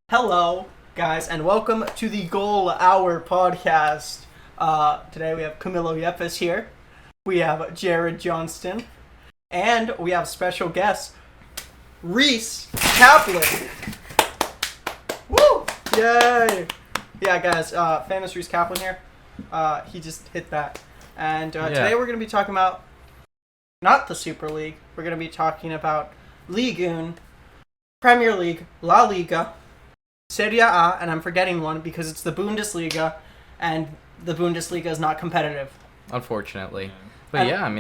Hello, guys, and welcome to the Goal Hour podcast. Today we have Camilo Yepes here. We have Jared Johnston, and we have special guest Reece Kaplan. Woo! Yay! Yeah, guys, famous Reece Kaplan here. He just hit that. And today we're going to be talking about not the Super League. We're going to be talking about Ligue, Premier League, La Liga, Serie A, and I'm forgetting one because it's the Bundesliga, and the Bundesliga is not competitive. Unfortunately. But got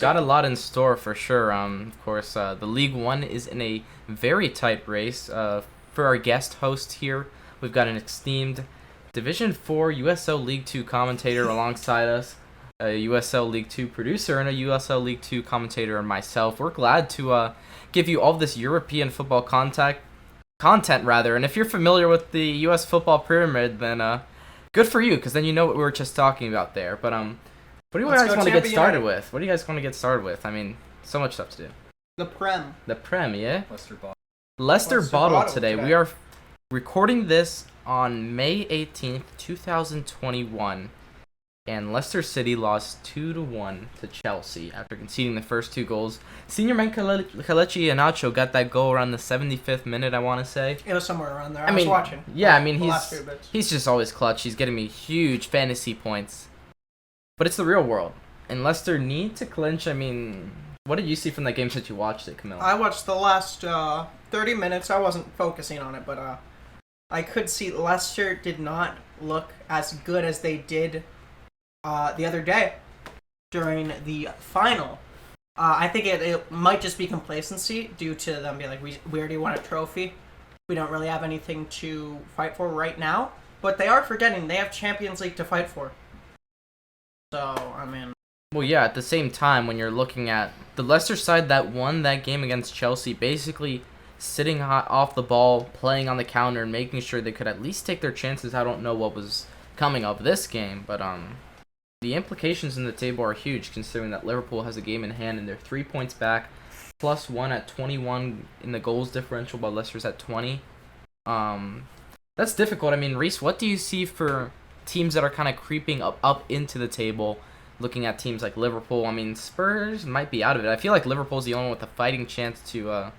got a lot in store for sure. Of course, the League One is in a very tight race. For our guest host here, we've got an esteemed Division 4 USL League 2 commentator alongside us, a USL League 2 producer, and a USL League 2 commentator, and myself. We're glad to give you all this European football content, and if you're familiar with the U.S. football pyramid, then good for you, because then you know what we were just talking about there. But what do you guys want to get started with? What do you guys want to get started with? I mean, so much stuff to do. The Prem. The Prem, yeah? Leicester bottled today. We are recording this on May 18th, 2021. And Leicester City lost 2-1 to Chelsea after conceding the first two goals. Senior man Kelechi Iheanacho got that goal around the 75th minute, I want to say. It was somewhere around there. I was watching. Yeah, I mean, he's just always clutch. He's getting me huge fantasy points. But it's the real world. And Leicester need to clinch. I mean, what did you see from that game since you watched it, Camilo? I watched the last 30 minutes. I wasn't focusing on it, but I could see Leicester did not look as good as they did the other day during the final. I think it might just be complacency due to them being like, we already won a trophy. We don't really have anything to fight for right now. But they are forgetting they have Champions League to fight for. So, I mean... Well, yeah, at the same time, when you're looking at the Leicester side that won that game against Chelsea, basically sitting off the ball, playing on the counter, and making sure they could at least take their chances. I don't know what was coming of this game, but the implications in the table are huge, considering that Liverpool has a game in hand and they're 3 points back, +1 at 21 in the goals differential, but Leicester's at 20. That's difficult. I mean, Reece, what do you see for teams that are kind of creeping up into the table, looking at teams like Liverpool? I mean, Spurs might be out of it. I feel like Liverpool's the only one with a fighting chance to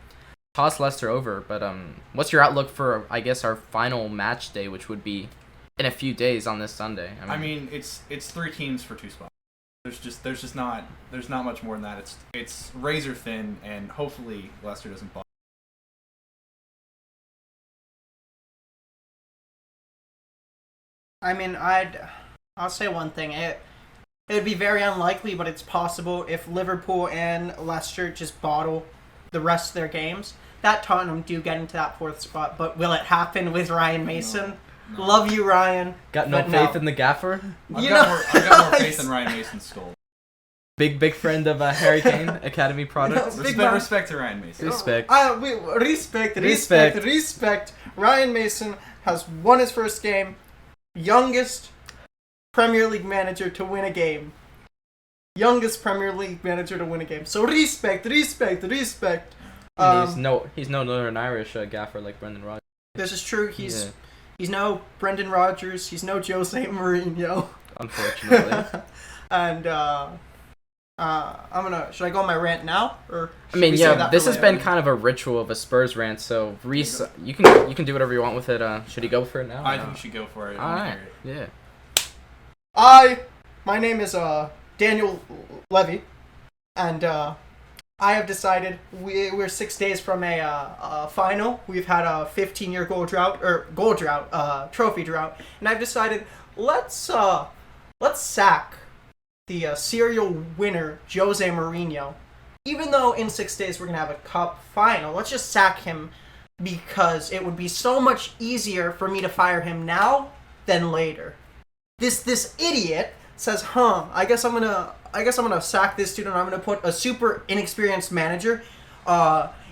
toss Leicester over, but what's your outlook for, I guess, our final match day, which would be in a few days on this Sunday? I mean, it's three teams for two spots. There's not much more than that. It's razor thin, and hopefully Leicester doesn't bust. I mean, I'll say one thing. It would be very unlikely, but it's possible if Liverpool and Leicester just bottle the rest of their games, that Tottenham do get into that fourth spot. But will it happen with Ryan Mason? No. Love you, Ryan. Got no faith in the gaffer? I've got more faith in Ryan Mason's skull. Big friend of Harry Kane, Academy product. Respect to Ryan Mason. Respect. Respect. Ryan Mason has won his first game. Youngest Premier League manager to win a game. So respect. He's no Northern Irish gaffer like Brendan Rodgers. This is true. He's no Brendan Rodgers. He's no Jose Mourinho. Unfortunately. And should I go on my rant now, or? I mean, yeah, this has been kind of a ritual of a Spurs rant. So Reece, you can do whatever you want with it. Should he go for it now? I think you should go for it. All right. Yeah. My name is Daniel Levy, and I have decided we're 6 days from a final. We've had a 15-year trophy drought, and I've decided let's sack the serial winner Jose Mourinho. Even though in 6 days we're gonna have a cup final, let's just sack him because it would be so much easier for me to fire him now than later. This idiot says, I guess I'm gonna sack this dude and I'm gonna put a super inexperienced manager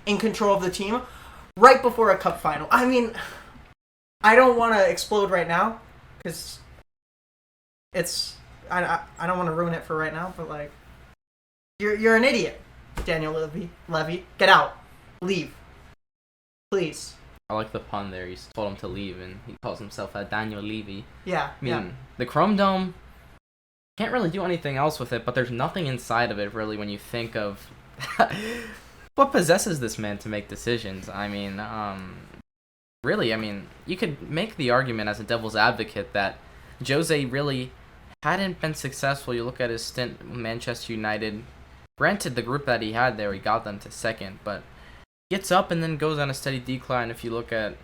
in control of the team right before a cup final. I mean, I don't want to explode right now because I don't want to ruin it for right now, but like, you're an idiot, Daniel Levy. Get out, leave, please. I like the pun there. He told him to leave, and he calls himself a Daniel Levy. Yeah. I mean, the Chrome Dome can't really do anything else with it, but there's nothing inside of it really when you think of what possesses this man to make decisions. I mean, really, I mean, you could make the argument as a devil's advocate that Jose really hadn't been successful. You look at his stint with Manchester United. Granted, the group that he had there, he got them to second, but gets up and then goes on a steady decline. If you look at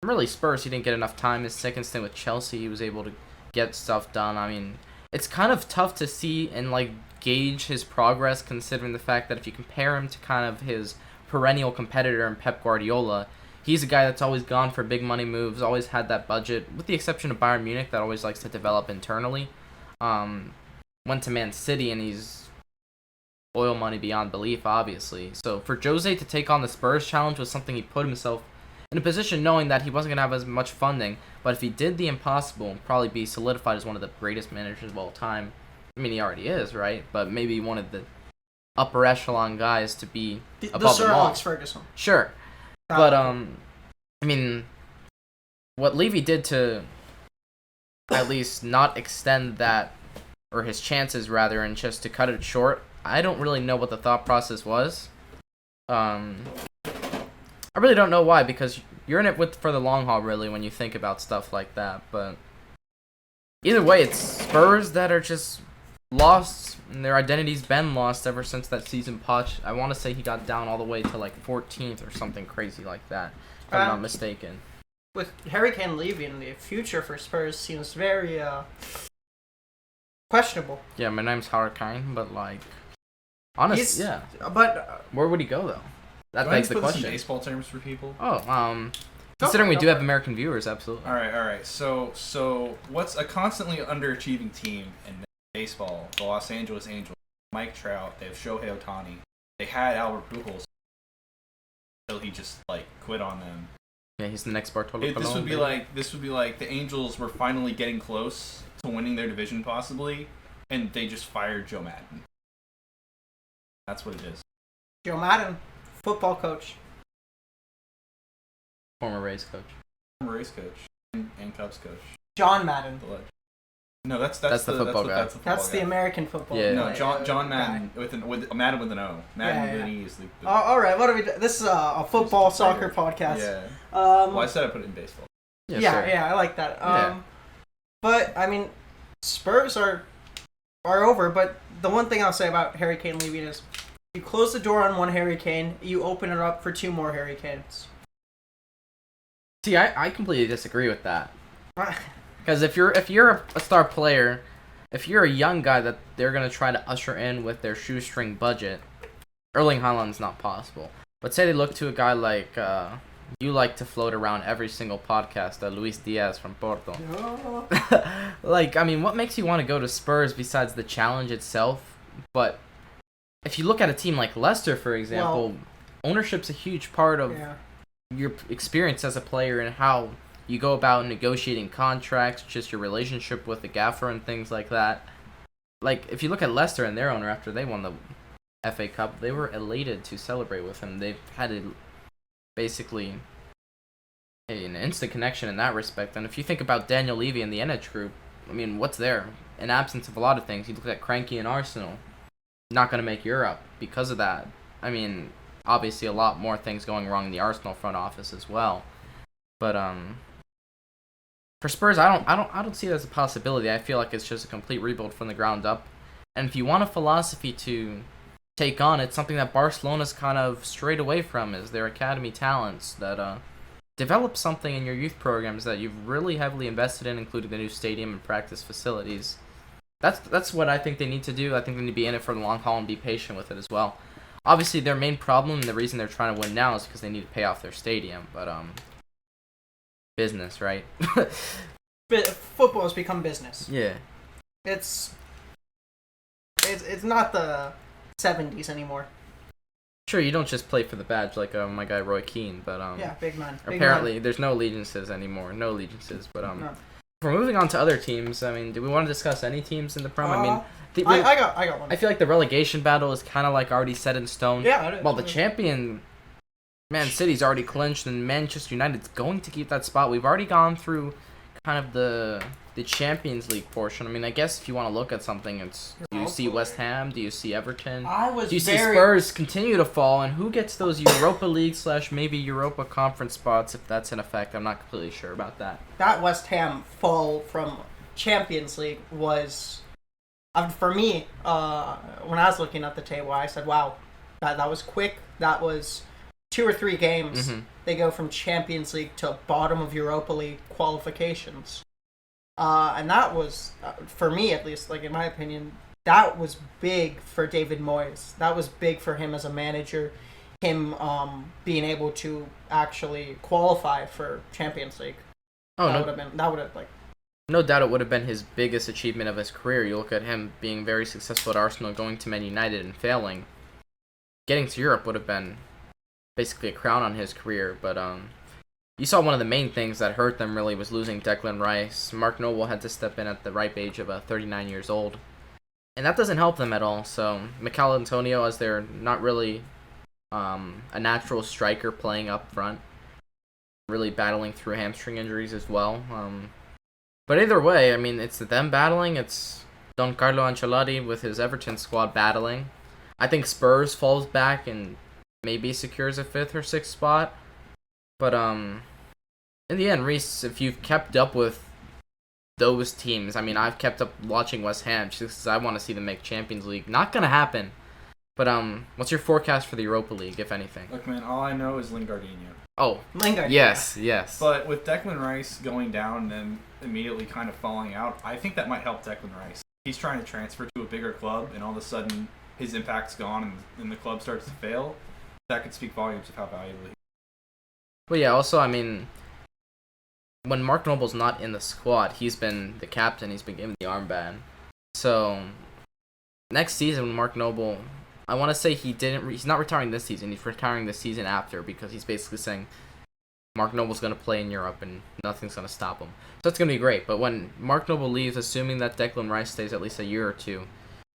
really Spurs, he didn't get enough time. His second stint with Chelsea, he was able to get stuff done. I mean, it's kind of tough to see and like gauge his progress, considering the fact that if you compare him to kind of his perennial competitor in Pep Guardiola, he's a guy that's always gone for big money moves, always had that budget, with the exception of Bayern Munich that always likes to develop internally. Went to Man City and he's oil money beyond belief, obviously. So for Jose to take on the Spurs challenge was something he put himself in a position knowing that he wasn't going to have as much funding, but if he did the impossible, he'd probably be solidified as one of the greatest managers of all time. I mean, he already is, right? But maybe one of the upper echelon guys to be above the Sir them all. Alex Ferguson. Sure. But, I mean, what Levy did to at least not extend that, or his chances rather, and just to cut it short, I don't really know what the thought process was. I really don't know why, because you're in it for the long haul, really, when you think about stuff like that. But either way, it's Spurs that are just lost, and their identity's been lost ever since that season. Poch, I want to say he got down all the way to like 14th or something crazy like that, if I'm not mistaken. With Harry Kane leaving, the future for Spurs seems very questionable. Yeah, my name's Hurricane, but like, honestly, yeah. But where would he go though? That Do begs I the put this in question. baseball terms for people? Oh, considering we do have American viewers, absolutely. All right. So what's a constantly underachieving team in baseball? The Los Angeles Angels, Mike Trout. They have Shohei Ohtani. They had Albert Pujols until he just like quit on them. Yeah, he's the next Bartolo Colon. This would be like the Angels were finally getting close to winning their division possibly, and they just fired Joe Madden. That's what it is. Joe Madden, football coach. Former Rays coach. Former Rays coach and Cubs coach. John Madden. The legend. No, that's the football guy. That's the American football. Yeah. No, John Madden with Madden with an O. Madden with an E is the. All right, what are we? This is a football soccer podcast. Yeah. Well, I said I put it in baseball. Yeah, I like that. Yeah. But I mean, Spurs are over. But the one thing I'll say about Harry Kane leaving is, you close the door on one Harry Kane, you open it up for two more Harry Kanes. See, I completely disagree with that. Because if you're a star player, if you're a young guy that they're gonna try to usher in with their shoestring budget, Erling Haaland's not possible. But say they look to a guy like you like to float around every single podcast, Luis Diaz from Porto. Like, I mean, what makes you want to go to Spurs besides the challenge itself? But if you look at a team like Leicester, for example, ownership's a huge part of your experience as a player and how you go about negotiating contracts, just your relationship with the gaffer and things like that. Like, if you look at Leicester and their owner after they won the FA Cup, they were elated to celebrate with him. They've had basically an instant connection in that respect. And if you think about Daniel Levy and the innit group, I mean, what's there? In absence of a lot of things, you look at Cranky and Arsenal, not going to make Europe because of that. I mean, obviously a lot more things going wrong in the Arsenal front office as well. But for Spurs, I don't see it as a possibility. I feel like it's just a complete rebuild from the ground up. And if you want a philosophy to take on, it's something that Barcelona's kind of strayed away from, is their academy talents that develop something in your youth programs that you've really heavily invested in, including the new stadium and practice facilities. That's what I think they need to do. I think they need to be in it for the long haul and be patient with it as well. Obviously, their main problem and the reason they're trying to win now is because they need to pay off their stadium. But business, right? Football has become business. Yeah. It's not the 70s anymore. Sure, you don't just play for the badge like my guy Roy Keane, but yeah, big man. Apparently, there's no allegiances anymore. No allegiances, but no. If we're moving on to other teams, I mean, do we want to discuss any teams in the Prem? I mean, I got one. I feel like the relegation battle is kind of like already set in stone. Yeah. Well, the champion Man City's already clinched, and Manchester United's going to keep that spot. We've already gone through kind of the Champions League portion. I mean, I guess if you want to look at something, it's do you see West Ham? Do you see Everton? Do you see Spurs continue to fall? And who gets those Europa League / maybe Europa Conference spots if that's in effect? I'm not completely sure about that. That West Ham fall from Champions League was, for me, when I was looking at the table, I said, wow, that was quick. That was 2 or 3 games. Mm-hmm. They go from Champions League to bottom of Europa League qualifications. And that was, for me at least, like in my opinion, that was big for David Moyes. That was big for him as a manager. Him being able to actually qualify for Champions League. Oh, that would have no doubt it would have been his biggest achievement of his career. You look at him being very successful at Arsenal, going to Man United and failing. Getting to Europe would have been basically a crown on his career, but you saw one of the main things that hurt them really was losing Declan Rice. Mark Noble had to step in at the ripe age of 39 years old, and that doesn't help them at all. So Mikel Antonio, as they're not really a natural striker playing up front, really battling through hamstring injuries as well. But either way, I mean, it's them battling. It's Don Carlo Ancelotti with his Everton squad battling. I think Spurs falls back and maybe secures a 5th or 6th spot. But in the end, Reece, if you've kept up with those teams, I mean, I've kept up watching West Ham just because I want to see them make Champions League. Not gonna happen. But what's your forecast for the Europa League, if anything? Look, man, all I know is Lingardinho. Oh, Lingard. yes. But with Declan Rice going down and then immediately kind of falling out, I think that might help Declan Rice. He's trying to transfer to a bigger club, and all of a sudden his impact's gone and the club starts to fail. That could speak volumes of how valuable he is. Well, yeah, also, I mean, when Mark Noble's not in the squad, he's been the captain, he's been given the armband. So, next season, when Mark Noble, I want to say he's not retiring this season, he's retiring the season after, because he's basically saying Mark Noble's going to play in Europe and nothing's going to stop him. So that's going to be great, but when Mark Noble leaves, assuming that Declan Rice stays at least a year or two,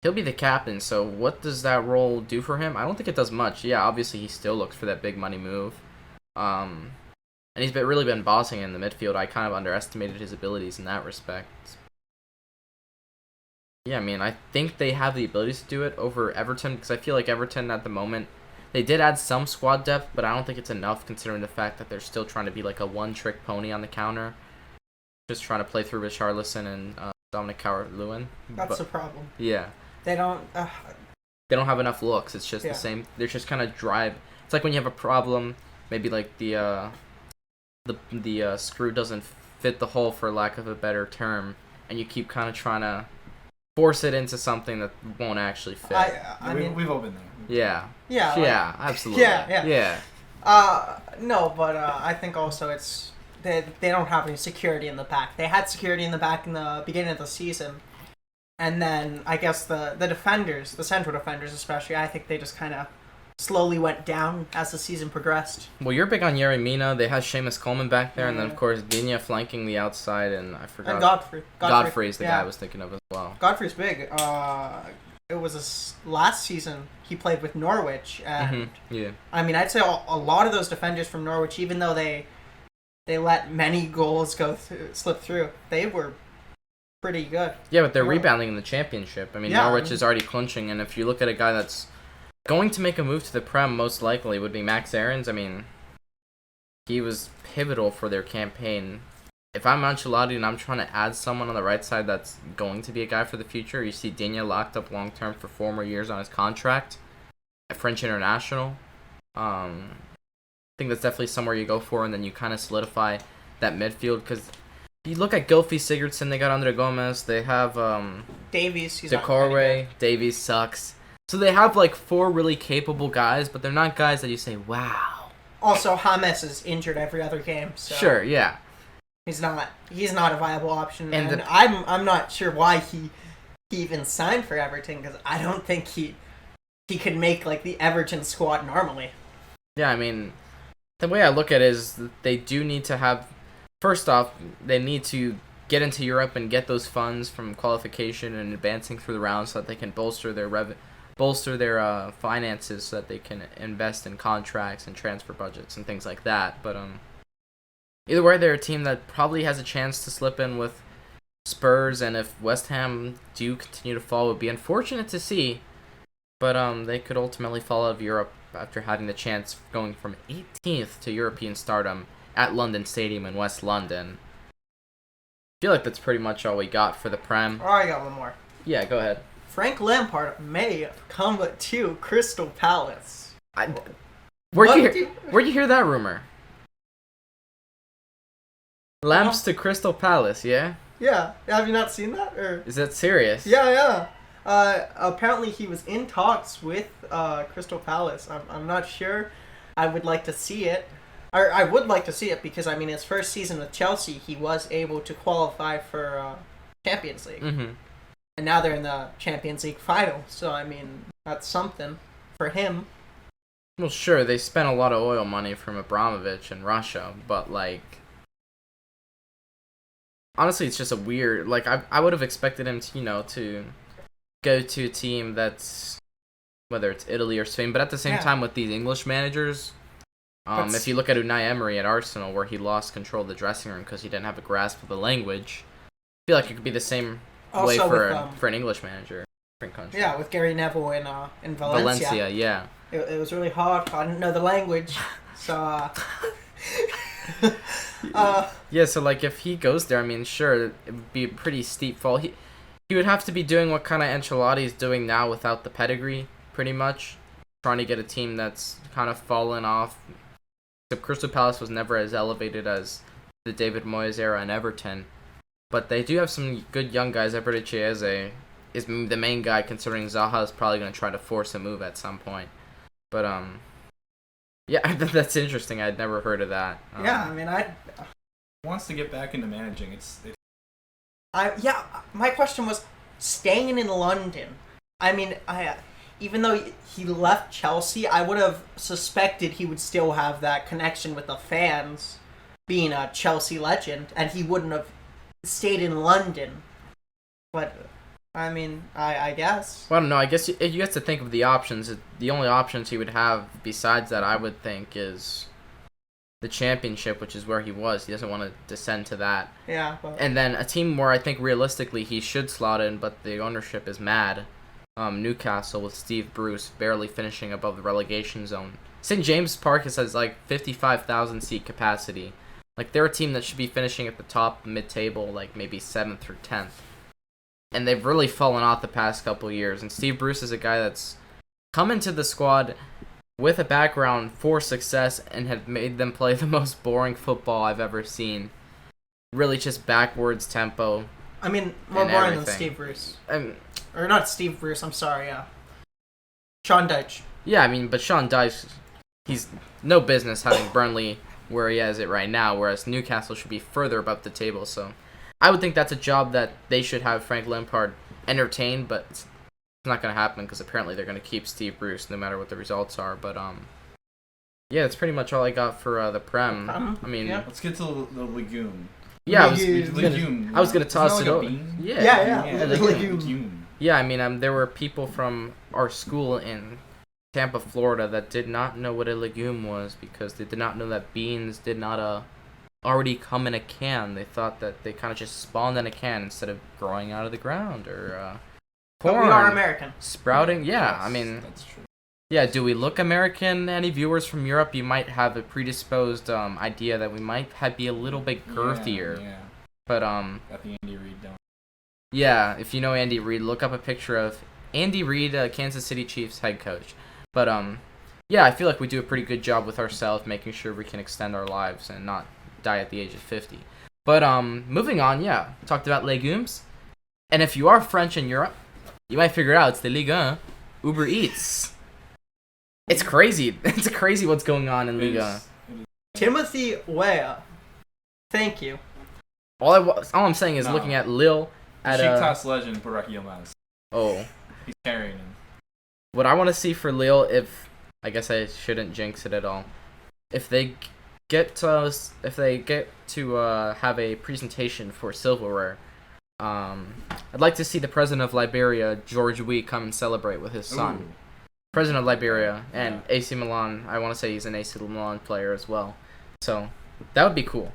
he'll be the captain, so what does that role do for him? I don't think it does much. Yeah, obviously he still looks for that big money move. And he's really been bossing in the midfield. I kind of underestimated his abilities in that respect. Yeah, I mean, I think they have the abilities to do it over Everton, because I feel like Everton at the moment, they did add some squad depth, but I don't think it's enough considering the fact that they're still trying to be like a one-trick pony on the counter. Just trying to play through Richarlison and Dominic Calvert-Lewin. That's the problem. Yeah. They don't have enough looks. It's just the same. They're just kind of drive. It's like when you have a problem, maybe like the screw doesn't fit the hole, for lack of a better term, and you keep kind of trying to force it into something that won't actually fit. I mean, we've all been there. Yeah. Yeah. Yeah. Absolutely. Yeah. No, but I think also it's they don't have any security in the back. They had security in the back in the beginning of the season. And then, I guess the defenders, the central defenders especially, I think they just kind of slowly went down as the season progressed. Well, you're big on Yerry Mina. They have Seamus Coleman back there, and then, of course, Digne flanking the outside, and I forgot. And Godfrey. Godfrey's the guy I was thinking of as well. Godfrey's big. It was last season he played with Norwich, and yeah. I mean, I'd say a lot of those defenders from Norwich, even though they let many goals slip through, they were pretty good. Yeah, but they're rebounding in the championship. I mean, Norwich is already clinching, and if you look at a guy that's going to make a move to the Prem, most likely would be Max Aarons. I mean, he was pivotal for their campaign. If I'm Ancelotti and I'm trying to add someone on the right side that's going to be a guy for the future, you see Digne locked up long term for 4 more years on his contract at French International. I think that's definitely somewhere you go for, and then you kind of solidify that midfield, because you look at Gylfi Sigurdsson, they got Andre Gomez, they have Davies, Decore, Davies sucks. So they have like 4 really capable guys, but they're not guys that you say, wow. Also, James is injured every other game. So sure, yeah. He's not a viable option, and I'm not sure why he even signed for Everton, because I don't think he could make like the Everton squad normally. Yeah, I mean, the way I look at it is that they do need to have. First off, they need to get into Europe and get those funds from qualification and advancing through the rounds so that they can bolster bolster their finances so that they can invest in contracts and transfer budgets and things like that. But either way, they're a team that probably has a chance to slip in with Spurs, and if West Ham do continue to fall, it would be unfortunate to see. But they could ultimately fall out of Europe after having the chance of going from 18th to European stardom at London Stadium in West London. I feel like that's pretty much all we got for the Prem. Oh, I got one more. Yeah, go ahead. Frank Lampard may come to Crystal Palace. Where'd you hear that rumor? Lamps to Crystal Palace, yeah? Yeah. Have you not seen that? Or Is that serious? yeah. Apparently he was in talks with Crystal Palace. I'm not sure. I would like to see it. I would like to see it because, I mean, his first season with Chelsea, he was able to qualify for Champions League. Mm-hmm. And now they're in the Champions League final. So, I mean, that's something for him. Well, sure, they spent a lot of oil money from Abramovich in Russia, but, like, honestly, it's just a weird, like, I would have expected him to, to go to a team that's, whether it's Italy or Spain, but at the same time with these English managers, if you look at Unai Emery at Arsenal, where he lost control of the dressing room because he didn't have a grasp of the language, I feel like it could be the same way for an English manager, different country. Yeah, with Gary Neville in Valencia. Valencia, yeah. It was really hard. I didn't know the language, so. Yeah, so like if he goes there, I mean, sure, it would be a pretty steep fall. He would have to be doing what kind of Ancelotti is doing now without the pedigree, pretty much, trying to get a team that's kind of fallen off. Except Crystal Palace was never as elevated as the David Moyes era and Everton, but they do have some good young guys. Everett Chiese is the main guy, considering Zaha is probably going to try to force a move at some point. But yeah, that's interesting. I'd never heard of that. Yeah, I mean, wants to get back into managing. My question was staying in London. I mean, even though he left Chelsea, I would have suspected he would still have that connection with the fans, being a Chelsea legend, and he wouldn't have stayed in London. But I mean, I guess. Well, I don't know. I guess you have to think of the options. The only options he would have besides that, I would think, is the Championship, which is where he was. He doesn't want to descend to that. Yeah. And then a team where I think realistically he should slot in, but the ownership is mad. Newcastle with Steve Bruce barely finishing above the relegation zone. St. James Park has like 55,000 seat capacity. Like, they're a team that should be finishing at the top mid-table, like maybe 7th or 10th. And they've really fallen off the past couple years. And Steve Bruce is a guy that's come into the squad with a background for success and have made them play the most boring football I've ever seen. Really just backwards tempo. I mean, more boring than Steve Bruce. Or not Steve Bruce, I'm sorry, yeah. Sean Dyche. Yeah, I mean, but Sean Dyche, he's no business having Burnley where he has it right now, whereas Newcastle should be further above the table. So I would think that's a job that they should have Frank Lampard entertain, but it's not going to happen because apparently they're going to keep Steve Bruce no matter what the results are. But yeah, that's pretty much all I got for the Prem. I mean, yeah. Let's get to the Legume. Yeah, I was gonna toss it over. Yeah. Legume. Yeah, I mean, there were people from our school in Tampa, Florida, that did not know what a legume was because they did not know that beans did not already come in a can. They thought that they kind of just spawned in a can instead of growing out of the ground or corn. But we are American. Sprouting. Yeah, I mean, that's true. Yeah, do we look American? Any viewers from Europe, you might have a predisposed idea that we might be a little bit girthier. Yeah. But got the Andy Reid down. Yeah, if you know Andy Reid, look up a picture of Andy Reid, Kansas City Chiefs head coach. But yeah, I feel like we do a pretty good job with ourselves, making sure we can extend our lives and not die at the age of 50. But moving on, yeah, talked about Legumes. And if you are French in Europe, you might figure out it's the Ligue Uber Eats. It's crazy. It's crazy what's going on in Liga. Timothy Weah. Thank you. All I'm saying is looking at Lille at Besiktas legend Burak Yilmaz. Oh. He's carrying him. What I want to see for Lille, if I guess I shouldn't jinx it at all, if they get to have a presentation for silverware, I'd like to see the president of Liberia, George Weah, come and celebrate with his son. Ooh. President of Liberia, and AC Milan, I want to say he's an AC Milan player as well. So, that would be cool.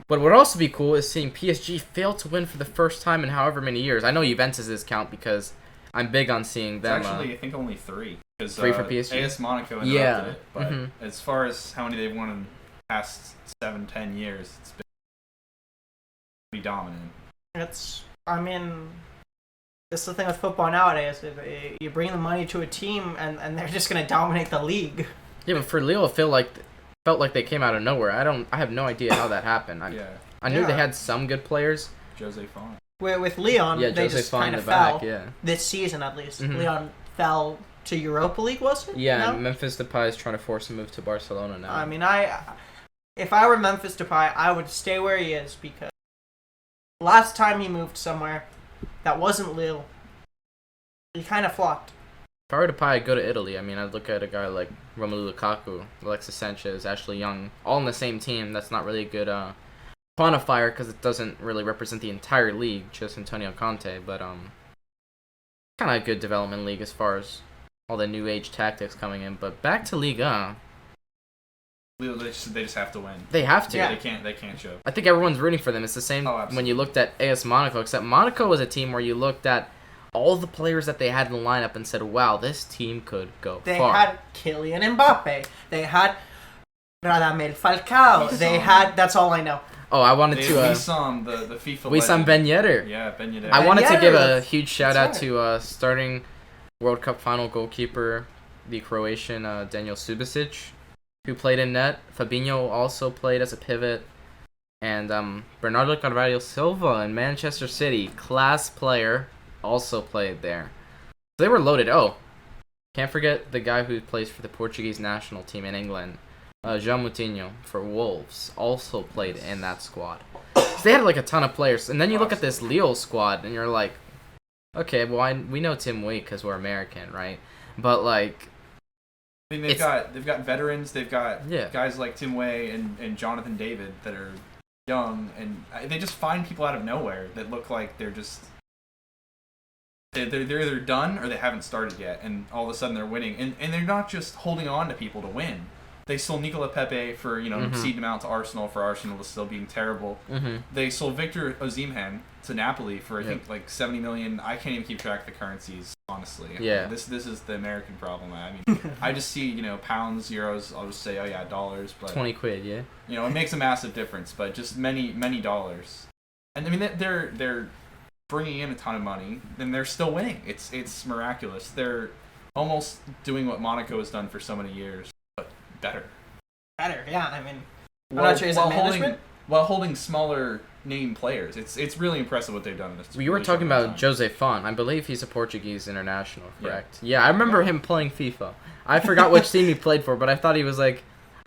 But what would also be cool is seeing PSG fail to win for the first time in however many years. I know Juventus' count because I'm big on seeing them. It's actually, I think only 3. 3 for PSG? AS Monaco interrupted it. But as far as how many they've won in the past 7-10 years, it's been pretty dominant. It's the thing with football nowadays. You bring the money to a team, and they're just going to dominate the league. Yeah, but for Lille, it felt like they came out of nowhere. I have no idea how that happened. I knew they had some good players. Jose Font. With Leon, they Jose just Font kind in of the fell. back, This season, at least. Leon fell to Europa League, was it? Yeah, No? and Memphis Depay is trying to force a move to Barcelona now. I mean, if I were Memphis Depay, I would stay where he is because last time he moved somewhere that wasn't Lille, he kind of flopped. If I were Depay, I'd go to Italy. I mean, I'd look at a guy like Romelu Lukaku, Alexis Sanchez, Ashley Young, all in the same team. That's not really a good quantifier because it doesn't really represent the entire league, just Antonio Conte, but kind of a good development league as far as all the new age tactics coming in. But back to Liga. They just have to win. They have to. Yeah. They can't choke. I think everyone's rooting for them. It's the same when you looked at AS Monaco, except Monaco was a team where you looked at all the players that they had in the lineup and said, wow, this team could go They far. had Kylian Mbappe. They had Radamel Falcao. They had... That's all I know. Oh, I wanted to... Wissam, the FIFA Wissam Ben Yedder. Yeah, Ben Yedder. I wanted to give a Yedder. huge shout out That's to starting World Cup final goalkeeper, the Croatian Daniel Subasic, who played in net. Fabinho also played as a pivot. And Bernardo Carvalho Silva in Manchester City, class player, also played there. So they were loaded. Oh, can't forget the guy who plays for the Portuguese national team in England. João Moutinho for Wolves also played in that squad. So they had like a ton of players. And then you look at this Lille squad and you're like, okay, well, we know Tim Weah because we're American, right? But like... I mean, they've got veterans. They've got Yeah. guys like Tim Weah and Jonathan David that are young, and they just find people out of nowhere that look like they're just they're either done or they haven't started yet, and all of a sudden they're winning, and they're not just holding on to people to win. They sold Nicola Pepe for seeding him out to Arsenal for Arsenal still being terrible. They sold Victor Osimhen to Napoli for I think like 70 million. I can't even keep track of the currencies, honestly. Yeah. This is the American problem. I mean, I just see pounds, euros. I'll just say, oh yeah, dollars. But 20 quid, yeah. it makes a massive difference. But just many dollars, and I mean they're bringing in a ton of money, and they're still winning. It's miraculous. They're almost doing what Monaco has done for so many years, but better. Yeah. I mean, I'm not sure. Is it management? While holding smaller name players, it's really impressive what they've done in this. You were talking about Jose Font. I believe he's a Portuguese international, correct? Yeah, I remember him playing FIFA. I forgot which team he played for, but I thought he was I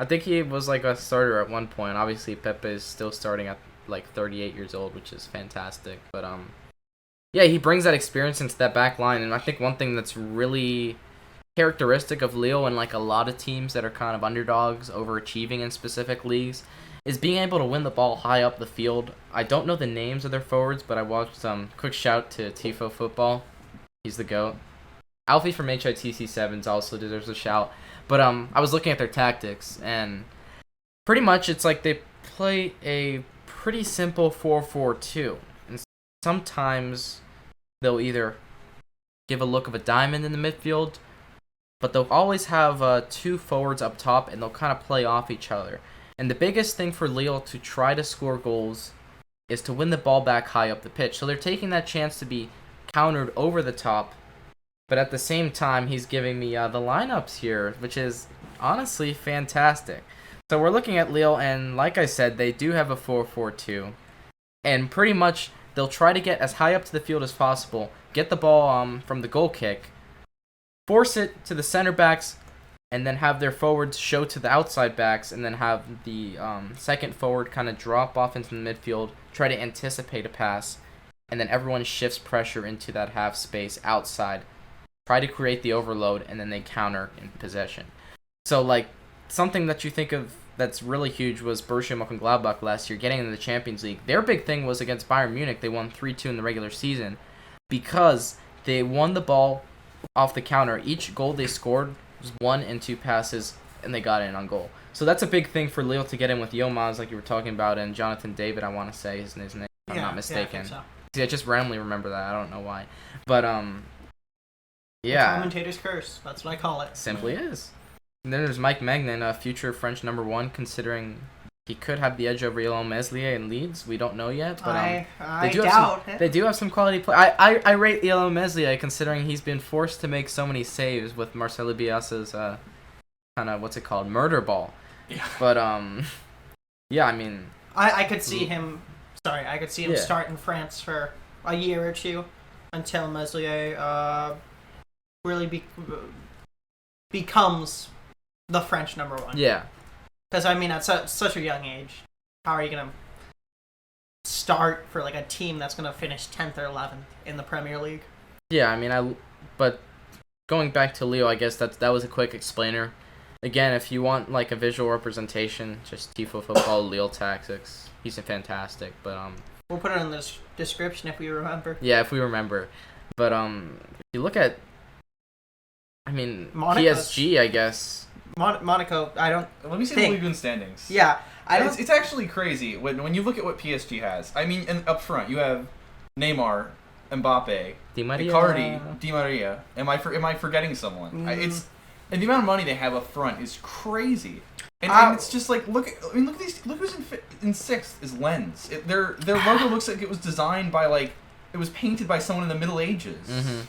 think he was like a starter at one point. Obviously, Pepe is still starting at like 38 years old, which is fantastic. But yeah, he brings that experience into that back line, and I think one thing that's really characteristic of Lille and like a lot of teams that are kind of underdogs, overachieving in specific leagues, is being able to win the ball high up the field. I don't know the names of their forwards, but I watched some quick shout to Tifo Football. He's the GOAT. Alfie from HITC7s also deserves a shout. But I was looking at their tactics, and pretty much it's like they play a pretty simple 4-4-2. And sometimes they'll either give a look of a diamond in the midfield, but they'll always have 2 forwards up top, and they'll kind of play off each other. And the biggest thing for Lille to try to score goals is to win the ball back high up the pitch. So they're taking that chance to be countered over the top, but at the same time, he's giving me the lineups here, which is honestly fantastic. So we're looking at Lille, and like I said, they do have a 4-4-2. And pretty much, they'll try to get as high up to the field as possible, get the ball from the goal kick, force it to the center backs, and then have their forwards show to the outside backs, and then have the second forward kind of drop off into the midfield, try to anticipate a pass, and then everyone shifts pressure into that half space outside, try to create the overload, and then they counter in possession. So, like, something that you think of that's really huge was Borussia Mönchengladbach last year getting into the Champions League. Their big thing was against Bayern Munich. They won 3-2 in the regular season because they won the ball off the counter. Each goal they scored was 1 and 2 passes, and they got in on goal. So that's a big thing for Lille to get in with Yilmaz, like you were talking about, and Jonathan David, I want to say his name, if I'm not mistaken. Yeah, I think so. See, I just randomly remember that. I don't know why. But, The yeah. commentator's curse. That's what I call it. Simply is. And then there's Mike Magnan, a future French number 1, considering he could have the edge over Ilon Meslier in Leeds. We don't know yet, but I they do doubt have it. they do have some quality play. I rate Ilon Meslier considering he's been forced to make so many saves with Marcelo Bielsa's kind of murder ball. Yeah. But yeah, I mean, I could see him. Sorry, I could see him Yeah. start in France for a year or two until Meslier really becomes the French number 1. yeah. Because I mean, at such a young age, how are you gonna start for like a team that's gonna finish 10th or 11th in the Premier League? Yeah, I mean, but going back to Leo, I guess that was a quick explainer. Again, if you want like a visual representation, just Tifo football, Lille tactics. He's fantastic, but We'll put it in the description if we remember. yeah, if we remember. But if you look at, I mean, Monaco's- PSG, I guess. Monaco, I don't. Let me see Think. the Ligue standings. Yeah, I don't. It's actually crazy when you look at what PSG has. I mean, and up front you have Neymar, Mbappe, Di Maria. Icardi, Di Maria. Am I forgetting someone? Mm. And the amount of money they have up front is crazy. And it's just like look at these. Look who's in 6th is Lens. Their logo looks like it was designed by it was painted by someone in the Middle Ages. Mm-hmm.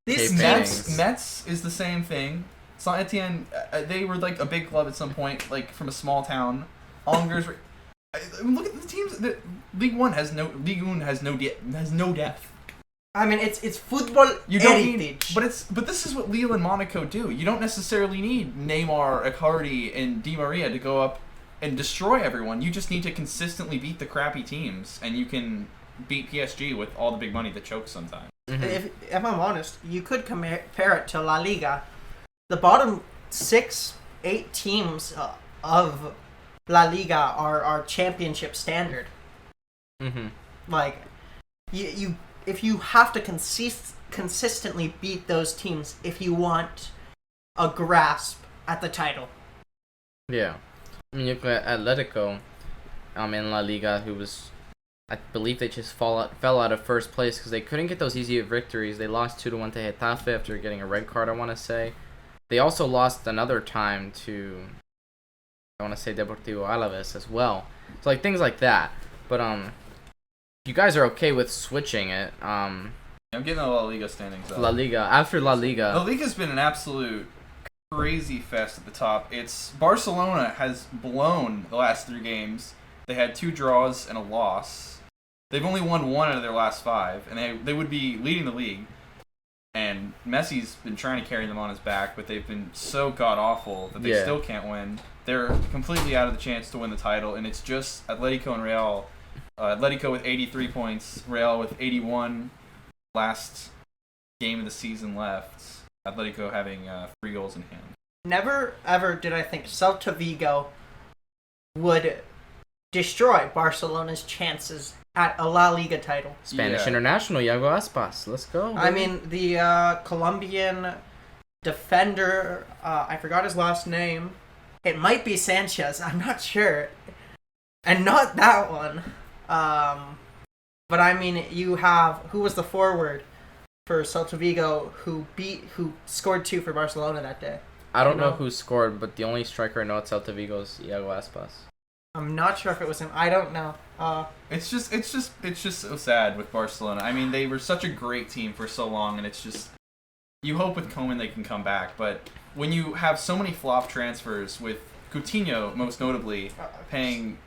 These Cape teams. Metz is the same thing. Saint Etienne, they were like a big club at some point, like from a small town. Angers. Look at the teams. Ligue 1 has no depth. I mean, it's football You don't heritage. need, but this is what Lille and Monaco do. You don't necessarily need Neymar, Icardi, and Di Maria to go up and destroy everyone. You just need to consistently beat the crappy teams, and you can beat PSG with all the big money that chokes sometimes. Mm-hmm. If I'm honest, you could compare it to La Liga. The bottom 6-8 teams of La Liga are championship standard. Mm-hmm. Like, you if you have to consistently beat those teams if you want a grasp at the title. Yeah. I mean, you look at Atletico in La Liga, who was, I believe they just fell out of first place because they couldn't get those easy victories. They lost 2-1 to Getafe after getting a red card, I want to say. They also lost another time to, I want to say, Deportivo Alaves as well. So, like, things like that. But, you guys are okay with switching it. I'm getting the La Liga standings up. La Liga. After La Liga. La Liga's been an absolute crazy fest at the top. Barcelona has blown the last 3 games. They had 2 draws and a loss. They've only won 1 out of their last 5, and they would be leading the league. And Messi's been trying to carry them on his back, but they've been so god-awful that they still can't win. They're completely out of the chance to win the title, and it's just Atletico and Real. Atletico with 83 points, Real with 81. Last game of the season left. Atletico having 3 goals in hand. Never ever did I think Celta Vigo would destroy Barcelona's chances at a La Liga title. Spanish Yeah. international, Iago Aspas. Let's go. I mean, the Colombian defender, I forgot his last name. It might be Sanchez, I'm not sure. And not that one. But I mean, you have, who was the forward for Celta Vigo who scored 2 for Barcelona that day? I don't know who scored, but the only striker I know at Celta Vigo is Iago Aspas. I'm not sure if it was him. I don't know. It's just so sad with Barcelona. I mean, they were such a great team for so long, and it's just you hope with Koeman they can come back. But when you have so many flop transfers, with Coutinho most notably paying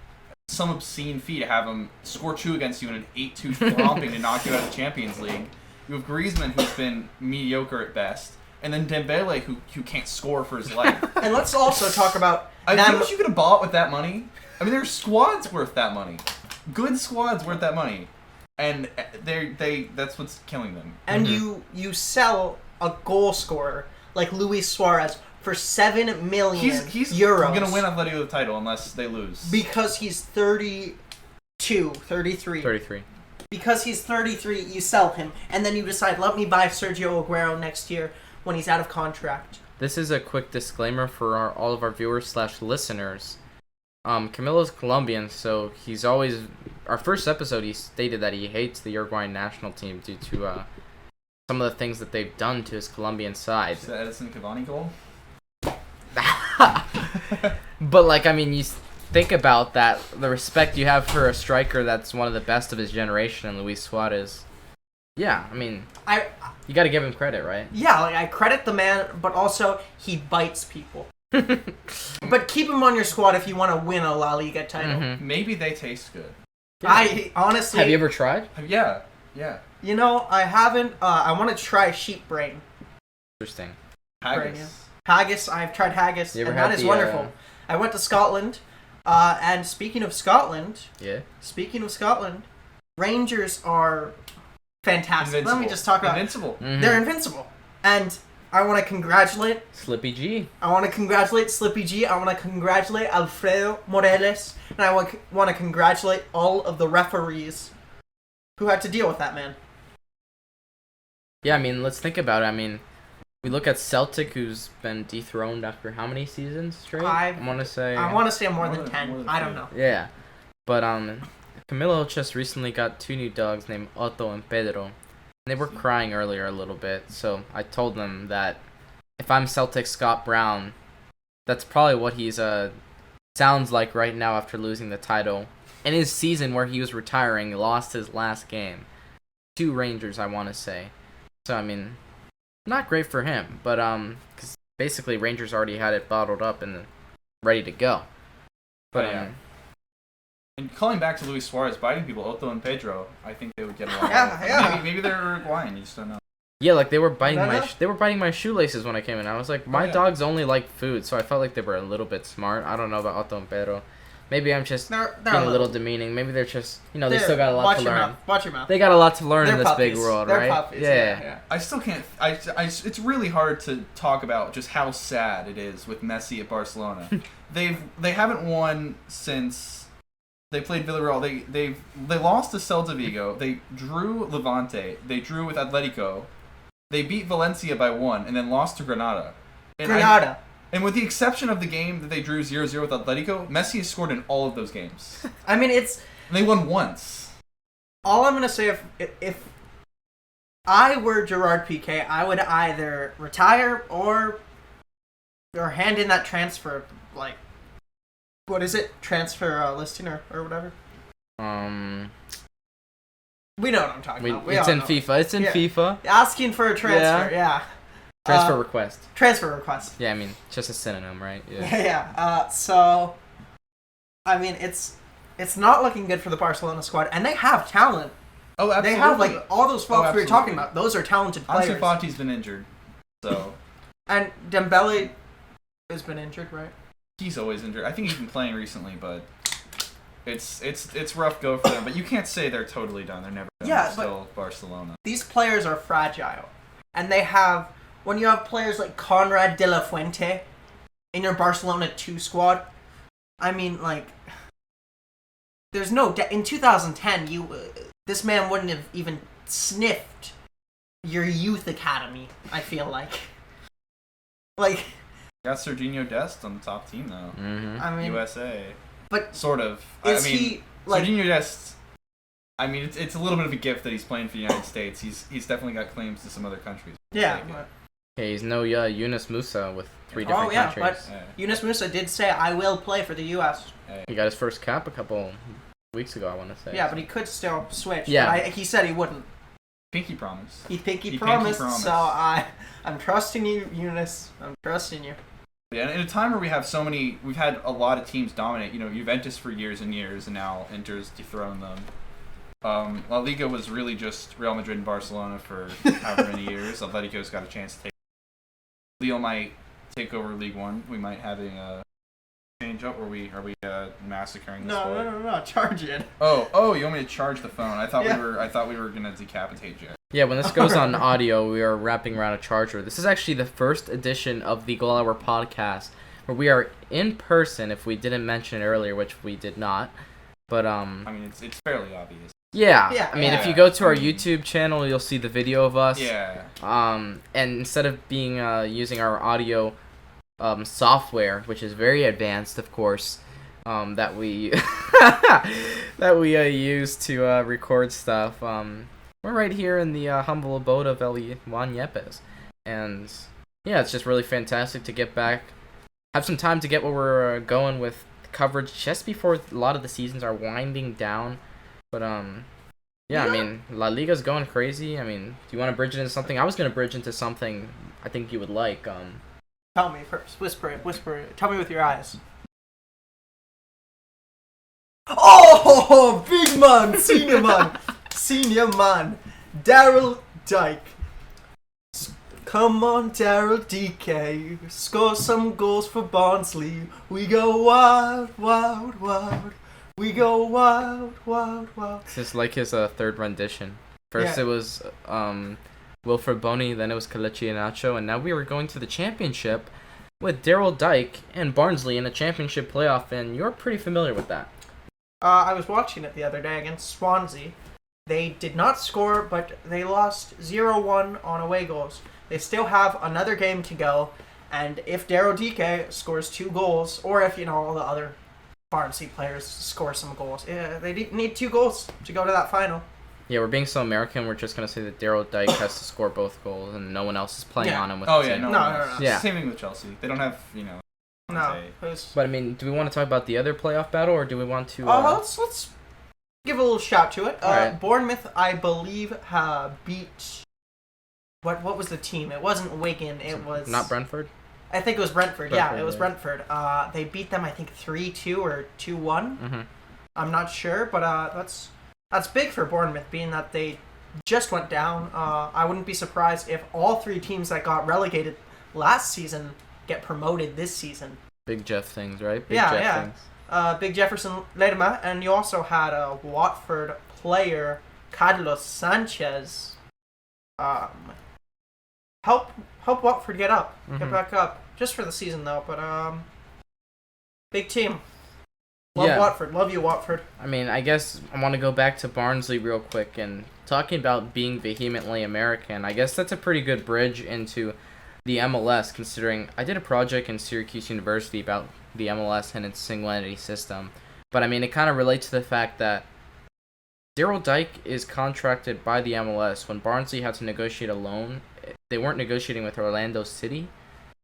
some obscene fee to have him score 2 against you in an 8-2 romping to knock you out of the Champions League, you have Griezmann, who's been mediocre at best, and then Dembele, who can't score for his life. And let's also talk about I know what you could have bought with that money. I mean, there's squads worth that money. Good squads worth that money. And that's what's killing them. And you sell a goal scorer like Luis Suarez for 7 million he's euros. going to win Atletico the title unless they lose. Because he's 33. Because he's 33, you sell him, and then you decide, let me buy Sergio Aguero next year when he's out of contract. This is a quick disclaimer for all of our viewers / listeners. Camilo's Colombian, so he's always... Our first episode, he stated that he hates the Uruguayan national team due to some of the things that they've done to his Colombian side. Is that Edison Cavani goal? But, like, I mean, you think about that, the respect you have for a striker that's one of the best of his generation, and Luis Suarez. Yeah, I mean, you got to give him credit, right? Yeah, like, I credit the man, but also he bites people. But keep him on your squad if you want to win a La Liga title. Mm-hmm. Maybe they taste good. Yeah. I honestly... Have you ever tried? Yeah. You know, I haven't. I want to try sheep brain. Interesting. Haggis. Yeah. Haggis, I've tried haggis, You ever and had that is the, wonderful. I went to Scotland, and speaking of Scotland, Rangers are fantastic. Invincible. Let me just talk about Invincible. Mhm. They're invincible. And I want to congratulate Slippy G. Slippy G. I want to congratulate Alfredo Moreles. And I want to congratulate all of the referees who had to deal with that man. Yeah, I mean, let's think about it. I mean, we look at Celtic, who's been dethroned after how many seasons straight? I want to say more than 10. I don't know. Yeah. But Camilo just recently got 2 new dogs named Otto and Pedro. And they were crying earlier a little bit, so I told them that if I'm Celtic Scott Brown, that's probably what he's sounds like right now after losing the title. In his season where he was retiring, he lost his last game. 2 Rangers, I want to say. So, I mean, not great for him, but because basically Rangers already had it bottled up and ready to go. But yeah. And calling back to Luis Suarez biting people, Otto and Pedro, I think they would get along. Yeah. Maybe they're Uruguayan. You just don't know. yeah, like they were biting my shoelaces when I came in. I was like, my dogs only like food, so I felt like they were a little bit smart. I don't know about Otto and Pedro. Maybe I'm just they're being a little demeaning. Maybe they're just, they still got a lot to learn. Watch your mouth. They got a lot to learn They're in this puppies. big world, They're right? Puppies. Yeah. I still can't. It's really hard to talk about just how sad it is with Messi at Barcelona. They haven't won since they played Villarreal. They lost to Celta Vigo. They drew Levante. They drew with Atletico. They beat Valencia by 1 and then lost to Granada. And with the exception of the game that they drew 0-0 with Atletico, Messi has scored in all of those games. I mean, And they won once. all I'm gonna say, if I were Gerard Piqué, I would either retire or hand in that transfer, like, what is it? Transfer listing or whatever. We know what I'm talking about. It's in FIFA. It's in FIFA. Asking for a transfer, yeah. Transfer request. Transfer request. Yeah, I mean, just a synonym, right? Yeah. So, I mean, it's not looking good for the Barcelona squad, and they have talent. Oh, absolutely. They have, like, all those folks we were talking about. Those are talented players. Ansu Fati's been injured, so. And Dembele has been injured, right? He's always injured. I think he's been playing recently, but it's rough go for them. But you can't say they're totally done. They're never done. Yeah, They're still Barcelona. These players are fragile, and they have. When you have players like Conrad de la Fuente in your Barcelona 2 squad, I mean, like, there's no in 2010 this man wouldn't have even sniffed your youth academy. I feel like. Got Serginho Dest on the top team though. Mm-hmm. I mean, USA. But sort of. Is he like Serginho Dest? I mean, it's a little bit of a gift that he's playing for the United States. He's definitely got claims to some other countries. Yeah. Okay, he's no Yunus Musa with 3 different countries. But Yunus Musa did say, "I will play for the U.S." He got his first cap a couple weeks ago, I want to say. Yeah, but he could still switch. Yeah. But he said he wouldn't. Pinky promise. He pinky promised. So I'm trusting you, Yunus. I'm trusting you. Yeah, and in a time where we've had a lot of teams dominate. Juventus for years and years, and now Inter's dethroned them. La Liga was really just Real Madrid and Barcelona for however many years. Atletico's got a chance to take. Lille might take over League One. We might have a change up. Are we massacring this boy? No. Charge it. Oh! You want me to charge the phone? I thought we were gonna decapitate Jack. Yeah, when this goes on audio, we are wrapping around a charger. This is actually the first edition of the Goal Hour podcast, where we are in person, if we didn't mention it earlier, which we did not. But, I mean, it's fairly obvious. Yeah. I mean, if you go to our YouTube channel, you'll see the video of us. Yeah. And instead of being using our audio software, which is very advanced, of course, that we use to record stuff, we're right here in the humble abode of Dnipro Yepes. And yeah, it's just really fantastic to get back, have some time to get where we're going with coverage just before a lot of the seasons are winding down. But yeah, I mean, La Liga's going crazy. I mean, do you want to bridge it into something? I was going to bridge into something I think you would like. Tell me first. Whisper it. Tell me with your eyes. Oh, big man, senior man, Daryl Dike. Come on, Daryl Dike, score some goals for Barnsley. We go wild, wild, wild. We go wild, wild, wild. It's just like his third rendition. First it was Wilfred Boney, then it was Kelechi and Iheanacho, and now we were going to the championship with Daryl Dike and Barnsley in a championship playoff, and you're pretty familiar with that. I was watching it the other day against Swansea. They did not score, but they lost 0-1 on away goals. They still have another game to go, and if Daryl Dike scores 2 goals, or if, all the other Barnsley players score some goals, they need 2 goals to go to that final. Yeah, we're being so American, we're just going to say that Daryl Dike has to score both goals, and no one else is playing on him with the team. No. Yeah. Same thing with Chelsea. They don't have, No. But, I mean, do we want to talk about the other playoff battle, or do we want to... Let's give a little shout to it. Right. Bournemouth, I believe, beat... What was the team? It wasn't Wigan. It was... Not Brentford? I think it was Brentford. Yeah, it was Brentford. They beat them, I think, 3-2 or 2-1. Mm-hmm. I'm not sure, but that's big for Bournemouth, being that they just went down. I wouldn't be surprised if all 3 teams that got relegated last season get promoted this season. Big Jeff things, right? Big Jeff things. Big Jefferson Lerma, and you also had a Watford player, Carlos Sanchez, help Watford get up, get back up, just for the season though. But big team. Love Watford. Love you, Watford. I mean, I guess I want to go back to Barnsley real quick and talking about being vehemently American. I guess that's a pretty good bridge into the MLS, considering I did a project in Syracuse University about the MLS and its single entity system. But I mean, it kind of relates to the fact that Daryl Dike is contracted by the MLS. When Barnsley had to negotiate a loan, they weren't negotiating with Orlando City.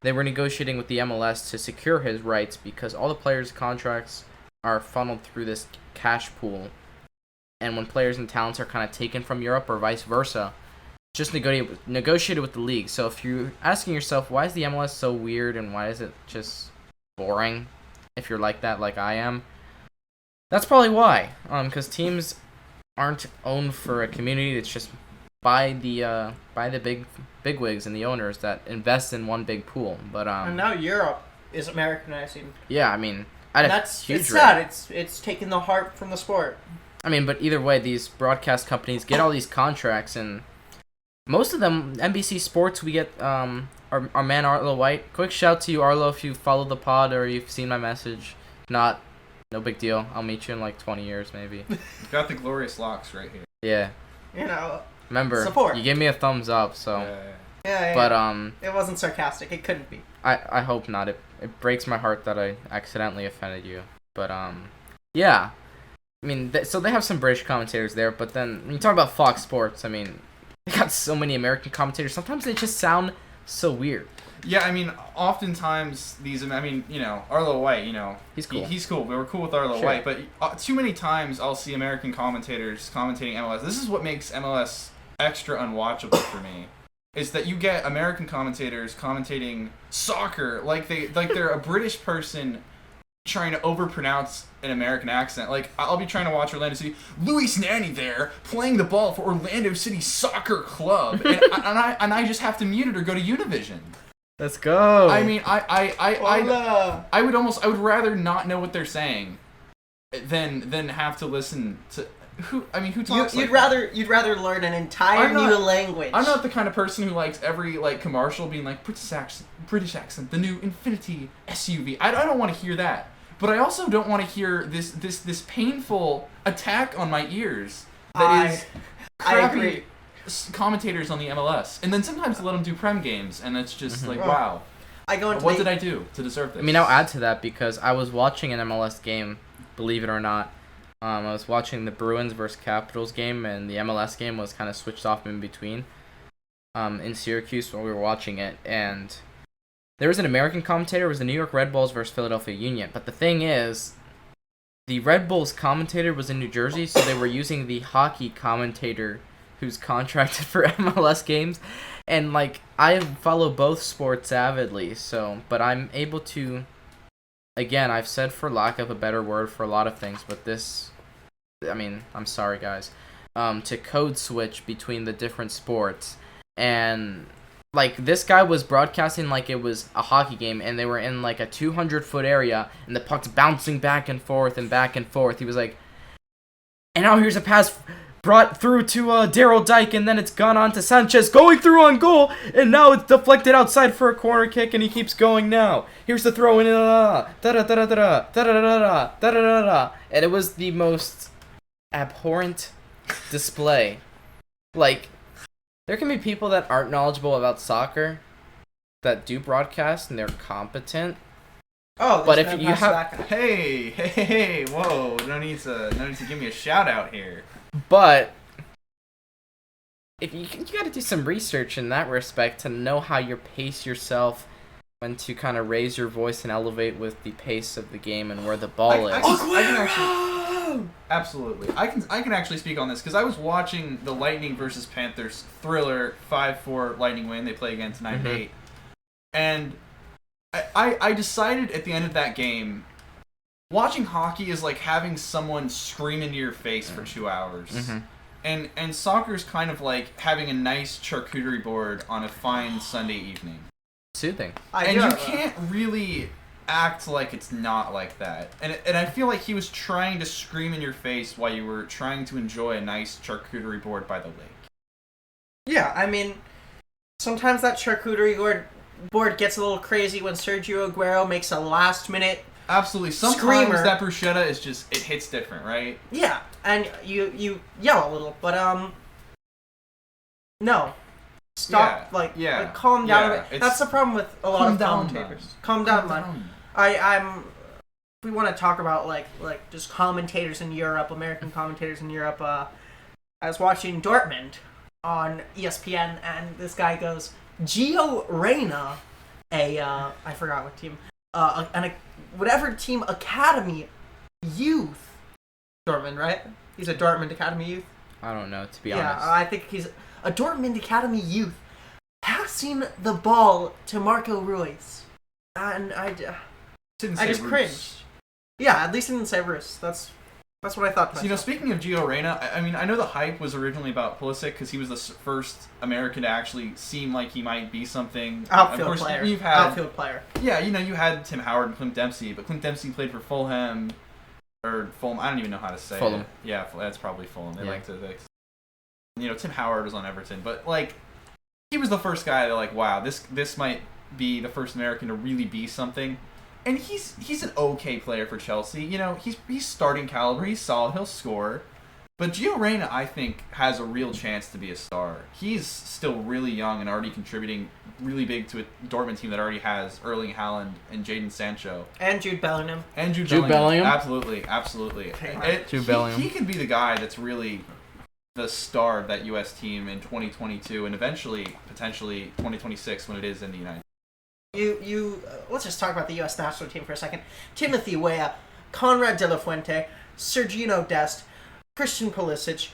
They were negotiating with the MLS to secure his rights, because all the players' contracts are funneled through this cash pool. And when players and talents are kind of taken from Europe or vice versa, just negotiated with the league. So if you're asking yourself, why is the MLS so weird and why is it just boring, if you're like that, like I am, that's probably why. Because teams aren't owned for a community. It's just by the big wigs and the owners that invest in one big pool. But and now Europe is Americanizing. Yeah, I mean, it's sad. It's taking the heart from the sport. I mean, but either way, these broadcast companies get all these contracts, and most of them, NBC Sports, we get our man Arlo White. Quick shout to you, Arlo, if you follow the pod or you've seen my message. Not, no big deal. I'll meet you in like 20 years, maybe. Got the glorious locks right here. Yeah. Remember, support. You gave me a thumbs up, so. Yeah. But it wasn't sarcastic. It couldn't be. I hope not. It breaks my heart that I accidentally offended you. But yeah. I mean, so they have some British commentators there, but then when you talk about Fox Sports, I mean, they got so many American commentators. Sometimes they just sound so weird. Yeah, I mean, oftentimes Arlo White, he's cool. He's cool. We were cool with Arlo White, but too many times I'll see American commentators commentating MLS. This is what makes MLS extra unwatchable for me. Is that you get American commentators commentating soccer like they're a British person trying to overpronounce an American accent. Like, I'll be trying to watch Orlando City. Luis Nanny there playing the ball for Orlando City Soccer Club, and I just have to mute it or go to Univision. Let's go. I mean, I would rather not know what they're saying than have to listen to. who talks You'd like rather learn an entire new language. I'm not the kind of person who likes every commercial being like British accent, the new Infinity SUV. I don't want to hear that. But I also don't want to hear this painful attack on my ears that is crappy commentators on the MLS. And then sometimes they let them do Prem games, and it's just wow. What did I do to deserve this? I mean, I'll add to that because I was watching an MLS game, believe it or not. I was watching the Bruins versus Capitals game, and the MLS game was kind of switched off in between in Syracuse while we were watching it. And there was an American commentator. It was the New York Red Bulls versus Philadelphia Union. But the thing is, the Red Bulls commentator was in New Jersey, so they were using the hockey commentator who's contracted for MLS games. And, I follow both sports avidly, but I'm able to, again, I've said for lack of a better word for a lot of things, but I'm sorry, guys, to code switch between the different sports. And, this guy was broadcasting like it was a hockey game, and they were in, a 200-foot area, and the puck's bouncing back and forth and back and forth. He was like, and now here's a pass brought through to Daryl Dike, and then it's gone on to Sanchez, going through on goal, and now it's deflected outside for a corner kick, and he keeps going now. Here's the throw in, and it was the most abhorrent display. There can be people that aren't knowledgeable about soccer that do broadcast, and they're competent. Oh, but if you have, hey, whoa, no need to give me a shout out here. But if you got to do some research in that respect to know how you pace yourself, when to kind of raise your voice and elevate with the pace of the game and where the ball is. I can actually, absolutely. I can actually speak on this because I was watching the Lightning versus Panthers thriller 5-4 Lightning win. They play again tonight at 8, and I decided at the end of that game. Watching hockey is like having someone scream into your face for 2 hours. And soccer is kind of like having a nice charcuterie board on a fine Sunday evening. Soothing. And you can't really act like it's not like that. And I feel like he was trying to scream in your face while you were trying to enjoy a nice charcuterie board by the lake. Yeah, I mean, sometimes that charcuterie board gets a little crazy when Sergio Aguero makes a last-minute absolutely. Sometimes screamer. That bruschetta is just, it hits different, right? Yeah, and you yell a little, but no. Stop, calm down a bit. That's the problem with a lot of commentators. Calm down, man. If we want to talk about just commentators in Europe, American commentators in Europe, I was watching Dortmund on ESPN, and this guy goes, Gio Reyna, I forgot what team, whatever team, Academy Youth. Dortmund, right? He's a Dortmund Academy Youth. I don't know, to be honest. Yeah, I think he's a Dortmund Academy Youth passing the ball to Marco Ruiz. And I just cringed. Yeah, at least it didn't say Ruiz. That's what I thought. So, speaking of Gio Reyna, I know the hype was originally about Pulisic because he was the first American to actually seem like he might be something. Outfield player. Yeah, you had Tim Howard and Clint Dempsey, but Clint Dempsey played for Fulham. I don't even know how to say Fulham. It. Yeah, that's probably Fulham. They like to... Tim Howard was on Everton, but, he was the first guy that, wow, this might be the first American to really be something. And he's an okay player for Chelsea. He's starting caliber. He's solid. He'll score. But Gio Reyna, I think, has a real chance to be a star. He's still really young and already contributing really big to a Dortmund team that already has Erling Haaland and Jadon Sancho. And Jude Bellingham. Jude Bellingham? Absolutely. Jude Bellingham. He could be the guy that's really the star of that U.S. team in 2022 and eventually, potentially, 2026 when it is in the United States. Let's just talk about the U.S. national team for a second. Timothy Weah, Conrad De La Fuente, Sergino Dest, Christian Pulisic,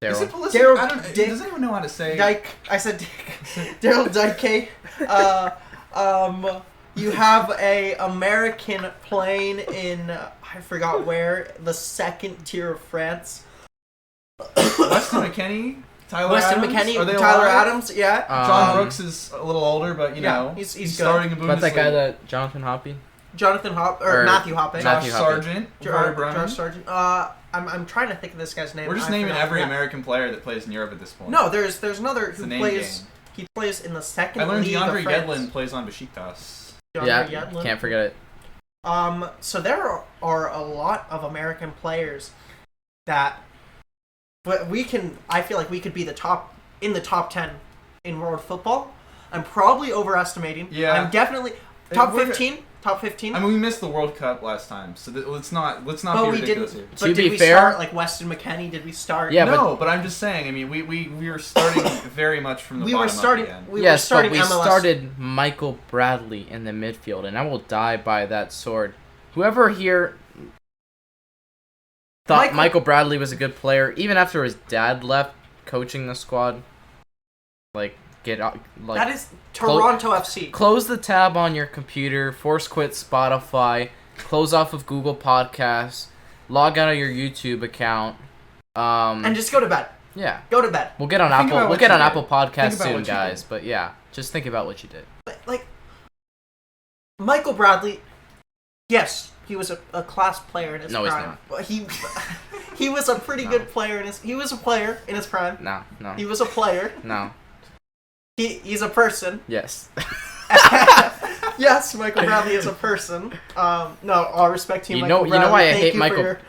Is it Pulisic? Daryl does anyone know how to say Dike? I said Dike. Daryl Dike. You have a American playing in I forgot where, the second tier of France. Weston McKennie. Tyler Adams, yeah. John Brooks is a little older, but he's starting in Bundesliga. About that guy, Matthew Hoppe. Josh Sargent. Josh Sargent. I I'm trying to think of this guy's name. We're just naming every American player that plays in Europe at this point. No, there's another It's who a name plays. game. He plays in the second I learned league DeAndre of France. Yedlin plays on Besiktas. DeAndre Yeah, Yedlin. can't forget it. So there are a lot of American players that, but I feel like we could be in the top 10 in world football. I'm probably overestimating. Yeah. I'm definitely top 15. Top 15. I mean, we missed the World Cup last time, so let's not but be we ridiculous didn't. here. But To did be we fair- start like Weston McKennie? Did we start? Yeah, No, but I'm just saying. I mean, we were starting very much from the we bottom were starting. up again. We were Yes, but starting we MLS. started Michael Bradley in the midfield, and I will die by that sword. Whoever here thought Michael Bradley was a good player, even after his dad left coaching the squad, That is Toronto FC. close the tab on your computer, force quit Spotify, close off of Google Podcasts, log out of your YouTube account, And just go to bed. yeah. Go to bed. We'll get on Think Apple. about We'll what get you on did. Apple Podcasts Think about soon, what you guys. did. But yeah, just think about what you did. Like Michael Bradley, yes, he was a class player in his No, he's prime. not. But he was a pretty No. good player he was a player in his prime. No, no, He was a player. no. He's a person. Yes. Yes, Michael Bradley is a person. No, all respect to you, You Michael know Bradley. why I Thank hate you Michael- for your-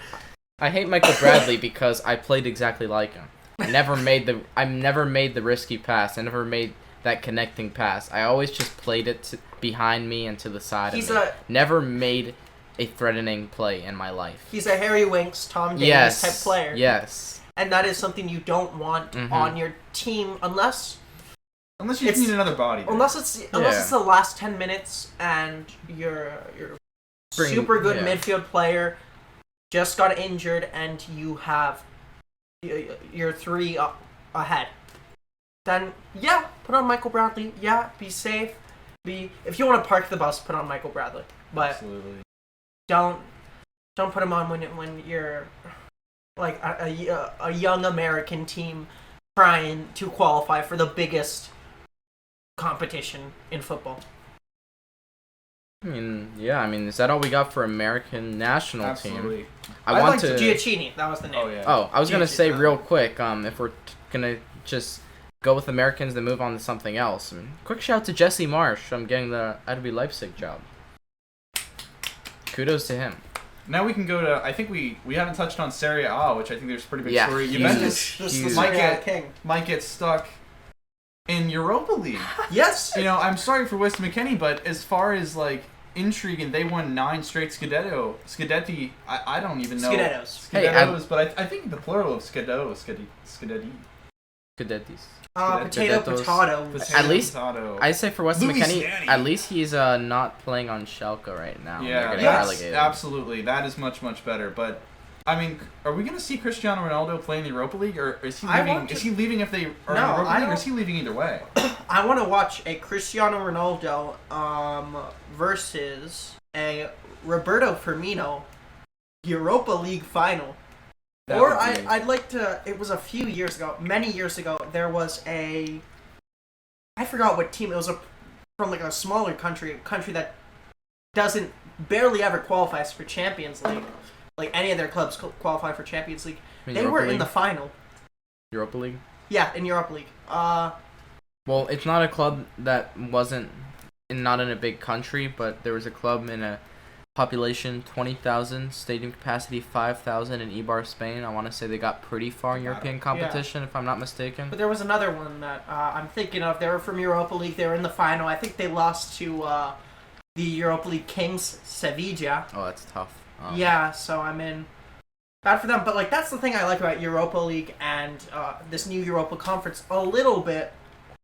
I hate Michael Bradley because I played exactly like him. I never made the risky pass. I never made that connecting pass. I always just played it behind me and to the side He's of me. a- Never made a threatening play in my life. He's a Harry Winks, Tom Davies Yes. type player. Yes. And that is something you don't want Mhm. on your team unless Unless you It's- need another body. there. unless it's the last 10 minutes and you're super good midfield player just got injured and you have you're 3 ahead. Then yeah, put on Michael Bradley. Yeah, be safe. If you want to park the bus, put on Michael Bradley. But Absolutely. don't put him on when you're like a young American team trying to qualify for the biggest competition in football. I mean, is that all we got for American national team? Absolutely. I want to. Giacchini, that was the name. Oh yeah. Oh, I was gonna Giacchini. say real quick. If we're gonna just go with Americans, then move on to something else. Quick shout out to Jesse Marsh. I'm getting the RB Leipzig job. Kudos to him. Now we can go to. I think we haven't touched on Serie A, which I think there's a pretty big Yeah, story. huge. Juventus This Huge. is might Serie A get king. might get stuck in Europa League. Yes. You know, I'm sorry for Weston McKennie, but as far as like intrigue, and they won 9 straight Scudetti. I don't even know. Scudettos. Hey, Scudettos, but I think the plural of Scudetti. Cadettis. Potato, Potatoes. potato. At least- Potato. I say for Weston Louis McKennie, Stanny. at least he's not playing on Schalke right now. They're Yeah, getting that's relegated. absolutely. That is much better. But I mean, are we going to see Cristiano Ronaldo play in the Europa League, or is he I leaving? want to- Is he leaving if they are No, in the Europa I League, or is don't- he leaving either way? I want to watch a Cristiano Ronaldo versus a Roberto Firmino Europa League final. That Or would be- I'd like to. It was a few years ago, many years ago. There was I forgot what team it was. From like a smaller country, a country that barely ever qualifies for Champions League. Like any of their clubs qualify for Champions League. In They Europa were in League? the final. Europa League. Yeah, in Europa League. Well, it's not a club that wasn't not in a big country, but there was a club in a population 20,000, stadium capacity 5,000 in Eibar, Spain. I want to say they got pretty far in European competition, if I'm not mistaken. But there was another one that I'm thinking of. They were from Europa League. They were in the final. I think they lost to the Europa League kings, Sevilla. Oh, that's tough. Yeah, so I mean, bad for them. But like that's the thing I like about Europa League and this new Europa Conference a little bit.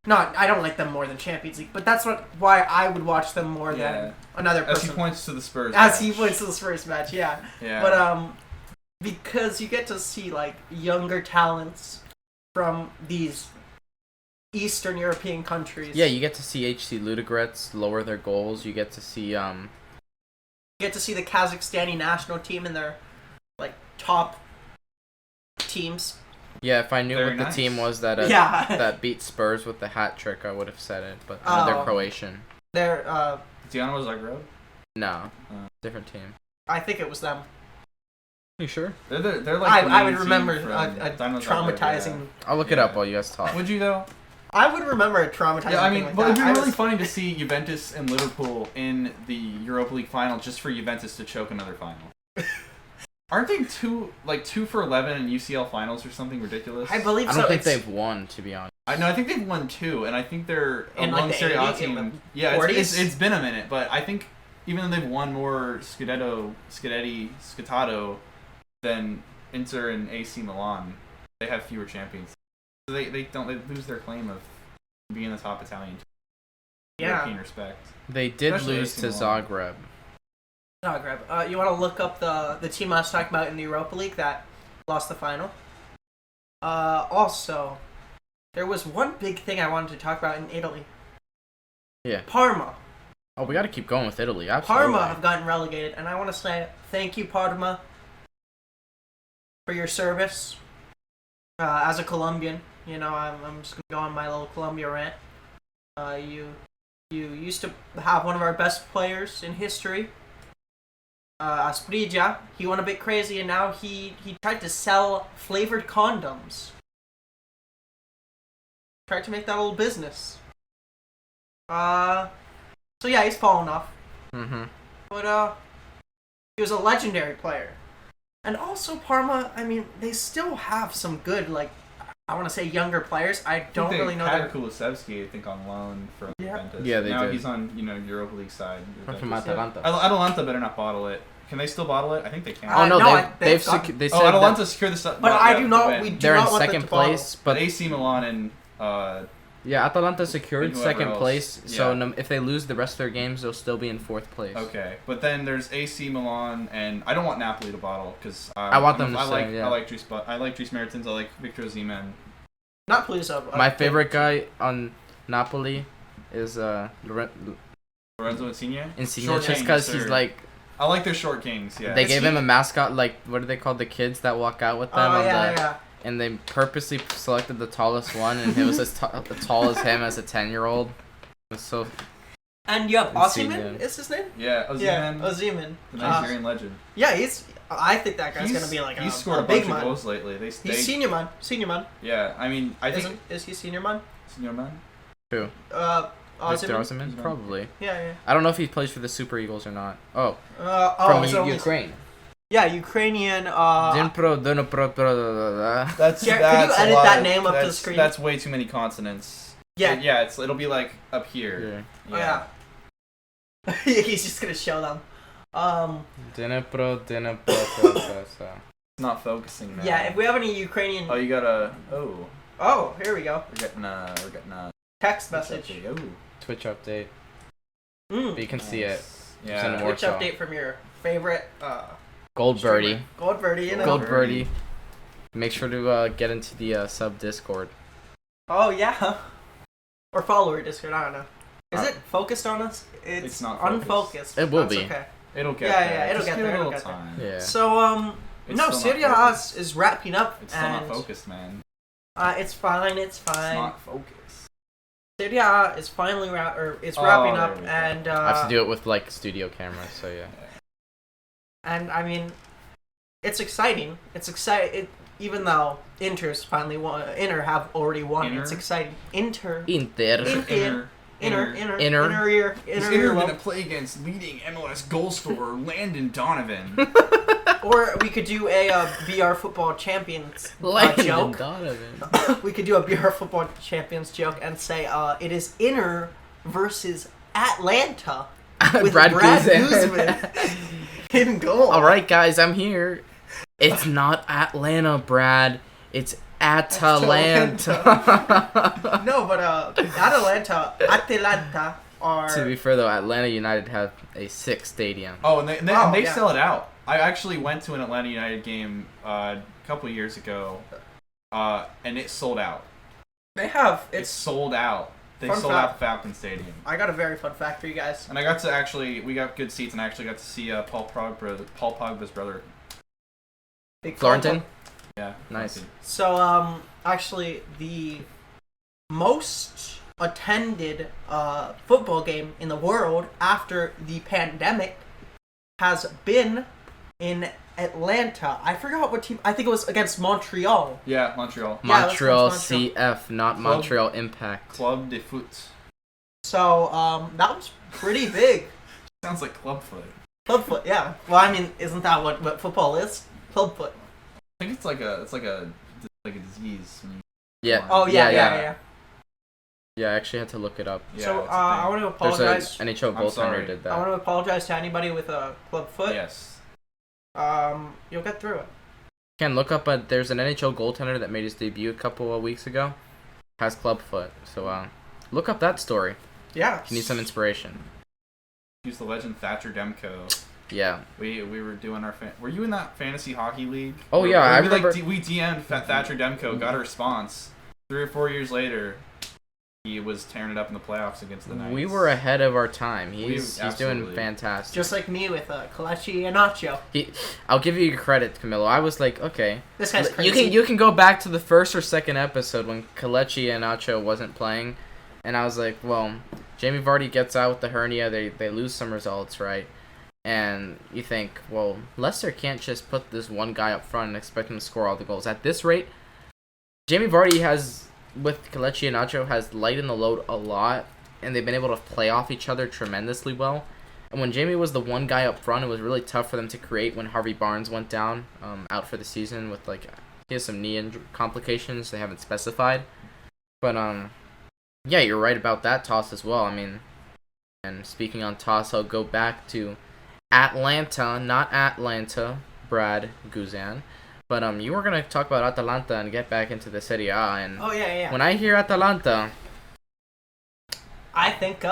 Not, I don't like them more than Champions League, but that's why I would watch them more than another As person. he points to the Spurs. As he match. points to the Spurs match, yeah. Yeah. But because you get to see like younger talents from these Eastern European countries. Yeah, you get to see HC Ludogorets lower their goals. You get to see You get to see the Kazakhstani national team in their like top teams. Yeah, if I knew Very what the nice. team was that Yeah. that beat Spurs with the hat trick, I would have said it. But no, they're Oh. Croatian. They're Dinamo Zagreb. No, different team. I think it was them. You sure? They're like I would the remember team a from Dynamo traumatizing. I'll look it up while you guys talk. Would you though? I would remember a traumatizing. Yeah, I thing mean, like but it'd be that. really funny to see Juventus and Liverpool in the Europa League final just for Juventus to choke another final. Aren't they two for 11 in UCL finals or something ridiculous? I believe I so. don't think It's- they've won, to be honest. I think they've won 2, and I think they're In, among like, the Serie A 80s, team. in the Yeah, 40s? it's been a minute, but I think even though they've won more Scudetto than Inter and AC Milan, they have fewer champions. So they lose their claim of being the top Italian team. Yeah. European respect. They did Especially lose to AC Milan. Zagreb. Zagreb. You want to look up the team I was talking about in the Europa League that lost the final? Also, there was one big thing I wanted to talk about in Italy. Yeah. Parma. Oh, we got to keep going with Italy. Absolutely. Parma have gotten relegated, and I want to say thank you, Parma, for your service. As a Colombian, you know, I'm just gonna go on my little Colombia rant. You used to have one of our best players in history, Asprilla. He went a bit crazy, and now he tried to sell flavored condoms. Tried to make that a little business. So yeah, he's fallen off. Mm-hmm. But he was a legendary player. And also Parma, I mean, they still have some good, like, I want to say younger players. I don't really know that. their... Kulusevski, I think, on loan from Juventus. Yeah, they now did. he's on, Europa League side. From Atalanta. Atalanta better not bottle it. Can they still bottle it? I think they can. Oh no, no, they said Atalanta that secured the. But I do not. We do they're in not want them second to bottle. place, But but AC Milan and yeah, Atalanta secured and whoever second else. place. So Yeah. if they lose the rest of their games, they'll still be in fourth place. Okay, but then there's AC Milan, and I don't want Napoli to bottle because I want them to I like stay, yeah. I like Dries Mertens. I like Victor Osimhen. Not please up. My favorite guy on Napoli is Lorenzo Insigne. Insigne, Short just kings, because he's sir. like I like their short kings. Yeah. they Is gave he- him a mascot, like what do they call the kids that walk out with them? Oh on yeah, the, yeah. And they purposely selected the tallest one, and it was as tall as him as a 10-year-old. It was so And you have Insigne. Osimhen. Is his name? Yeah, Osimhen, Yeah, Osimhen. the Nigerian legend. Yeah, he's. I think that guy's He's gonna be like he's a, scored a a big bunch of man. goals lately. They He's senior man. Senior man. Yeah, I mean, I think Is he senior man? senior man. who? Osimhen. Victor Osimhen? Probably. Yeah. I don't know if he plays for the Super Eagles or not. Oh, From from Ukraine. Yeah, Ukrainian. Dnipro Dnipropetrovsk. That's Jared, could you edit that name up to the screen? That's way too many consonants. Yeah. It'll be like up here. Yeah. Oh, yeah. He's just gonna show them. Dnipro Dnipropetrovsk. It's not focusing now. Yeah, if we have any Ukrainian. Oh, you gotta. Oh, here we go. We're getting a Text message. Oh. Twitch update. But Mm. you can see it. Yeah. in Twitch Warsaw. update from your favorite. Gold birdie. Gold birdie. You know? Gold birdie. Make sure to get into the sub Discord. Oh yeah. Or follower Discord. I don't know. Is Uh, it focused on us? It's not unfocused. It will That's be. Okay. It'll get Yeah, there. yeah, it'll Just get give there, it a it'll little get there. time. Yeah. So It's no, still not Serie A focused. is wrapping up, It's still and not focused, man. It's fine. It's It's fine. not focused. Serie A is finally it's wrapping there up, we go. and I have to do it with like studio cameras, so yeah. and I mean, it's exciting. It's exciting. Even though Inter's finally won, Inter have already won. Inter? It's exciting. Inter. Inter. Inter gonna play against leading MLS goal scorer Landon Donovan. Or we could do a BR Football Champions joke. Donovan. We could do a BR Football Champions joke and say it is Inter versus Atlanta with Brad Guzman. Guzman in goal. All right, guys, I'm here. It's not Atlanta, Brad. It's Atalanta. No, but Atlanta are. To be fair, though, Atlanta United have a 6 stadium. Oh, and they yeah. sell it out. I actually went to an Atlanta United game a couple of years ago, and it sold out. They have. It's sold out. They Fun sold fact. out the Falcon Stadium. I got a very fun fact for you guys. And I got to we got good seats, and I actually got to see Paul Pogba's brother. Big Florentin? Yeah. Nice. So, actually, the most attended football game in the world after the pandemic has been in Atlanta. I forgot what team. I think it was against Montreal. Yeah, Montreal. Yeah, Montreal that's Montreal. CF, not Club- Montreal Impact. Club de Foot. So that was pretty big. Sounds like clubfoot. Clubfoot, yeah. Well, I mean, isn't that what football is? Clubfoot. I think it's like a disease. Yeah. Oh yeah. Yeah, I actually had to look it up. Yeah, So it's a I thing. want to There's apologize. an NHL I'm sorry. goaltender did I want that. to apologize to anybody with a clubfoot. Yes. You'll get through it. Can look up, but there's an NHL goaltender that made his debut a couple of weeks ago. Has clubfoot, so look up that story. Yeah. If you need some inspiration. Use the legend Thatcher Demko. Yeah. We were doing our were you in that fantasy hockey league? Oh, yeah, I we, remember. we DM'd Thatcher Demko, got a response. 3 or 4 years later, he was tearing it up in the playoffs against the Knights. We were ahead of our time. He's doing absolutely. fantastic. Just like me with Kelechi and Iheanacho. I'll give you credit, Camilo. I was like, okay. This guy's crazy. You can go back to the first or second episode when Kelechi and Iheanacho wasn't playing, and I was like, well, Jamie Vardy gets out with the hernia. They lose some results, right? And you think, well, Leicester can't just put this one guy up front and expect him to score all the goals. At this rate, Jamie Vardy has, with Kelechi and Iheanacho, has lightened the load a lot, and they've been able to play off each other tremendously well. And when Jamie was the one guy up front, it was really tough for them to create when Harvey Barnes went down, out for the season with, like, he has some knee complications they haven't specified. But, yeah, you're right about that toss as well. I mean, and speaking on toss, I'll go back to Atlanta, not Atlanta, Brad Guzan. But you were going to talk about Atalanta and get back into the Serie A. And Oh yeah. when I hear Atalanta, I think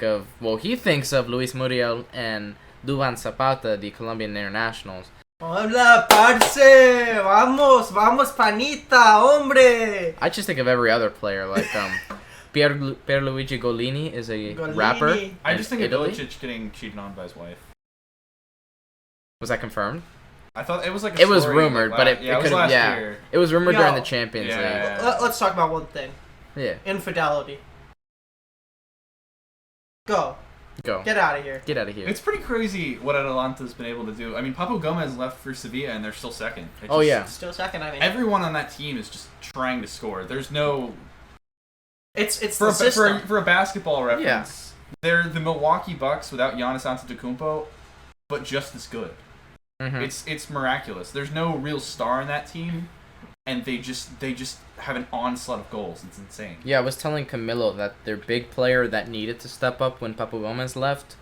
of. well, he thinks of Luis Muriel and Duvan Zapata, the Colombian internationals. Hola, parce. Vamos, panita, hombre. I just think of every other player, like Pierluigi Golini is a Golini. rapper. I just think Italy. of Ilicic getting cheated on by his wife. Was that confirmed? I thought it was like a It was story, rumored, like, but it it was could have. last Yeah, year. it was rumored Yo. during the Champions Yeah. League. Let's talk about one thing. Yeah, Infidelity. Go. Get out of here. Get out of here. It's pretty crazy what Atalanta's been able to do. I mean, Papu Gomez left for Sevilla and they're still second. It's Oh, just- yeah. Still second, I mean. Everyone on that team is just trying to score. There's no It's for the a, system. for a basketball reference. They're the Milwaukee Bucks without Giannis Antetokounmpo, but just as good. Mhm. It's miraculous. There's no real star in that team, and they just have an onslaught of goals. It's insane. Yeah, I was telling Camilo that their big player that needed to step up when Papu Gomez left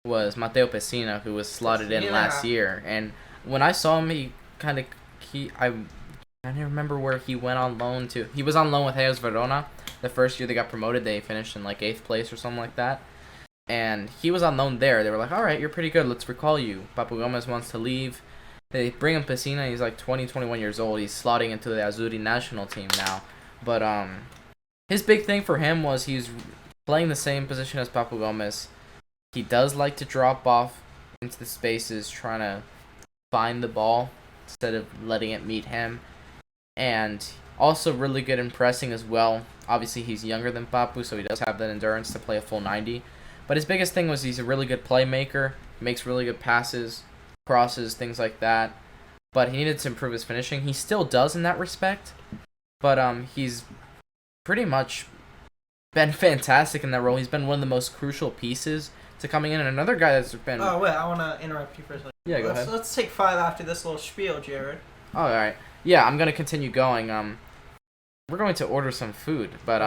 was Mateo Pessina, who was slotted in Yeah. last year. And when I saw him, I don't remember where he went on loan to. He was on loan with Hellas Verona. The first year they got promoted, they finished in like 8th place or something like that. And he was on loan there. They were like, all right, you're pretty good. Let's recall you. Papu Gomez wants to leave. They bring him Pessina. He's like 20, 21 years old. He's slotting into the Azzurri national team now. But his big thing for him was he's playing the same position as Papu Gomez. He does like to drop off into the spaces, trying to find the ball instead of letting it meet him. And also really good in pressing as well. Obviously, he's younger than Papu, so he does have that endurance to play a full 90. But his biggest thing was he's a really good playmaker, makes really good passes, crosses, things like that. But he needed to improve his finishing. He still does in that respect. But he's pretty much been fantastic in that role. He's been one of the most crucial pieces to coming in. And another guy that's been... Oh, wait, I want to interrupt you for a second. Yeah, go ahead. Let's take 5 after this little spiel, Jared. Oh, alright. Yeah, I'm going to continue going. We're going to order some food, but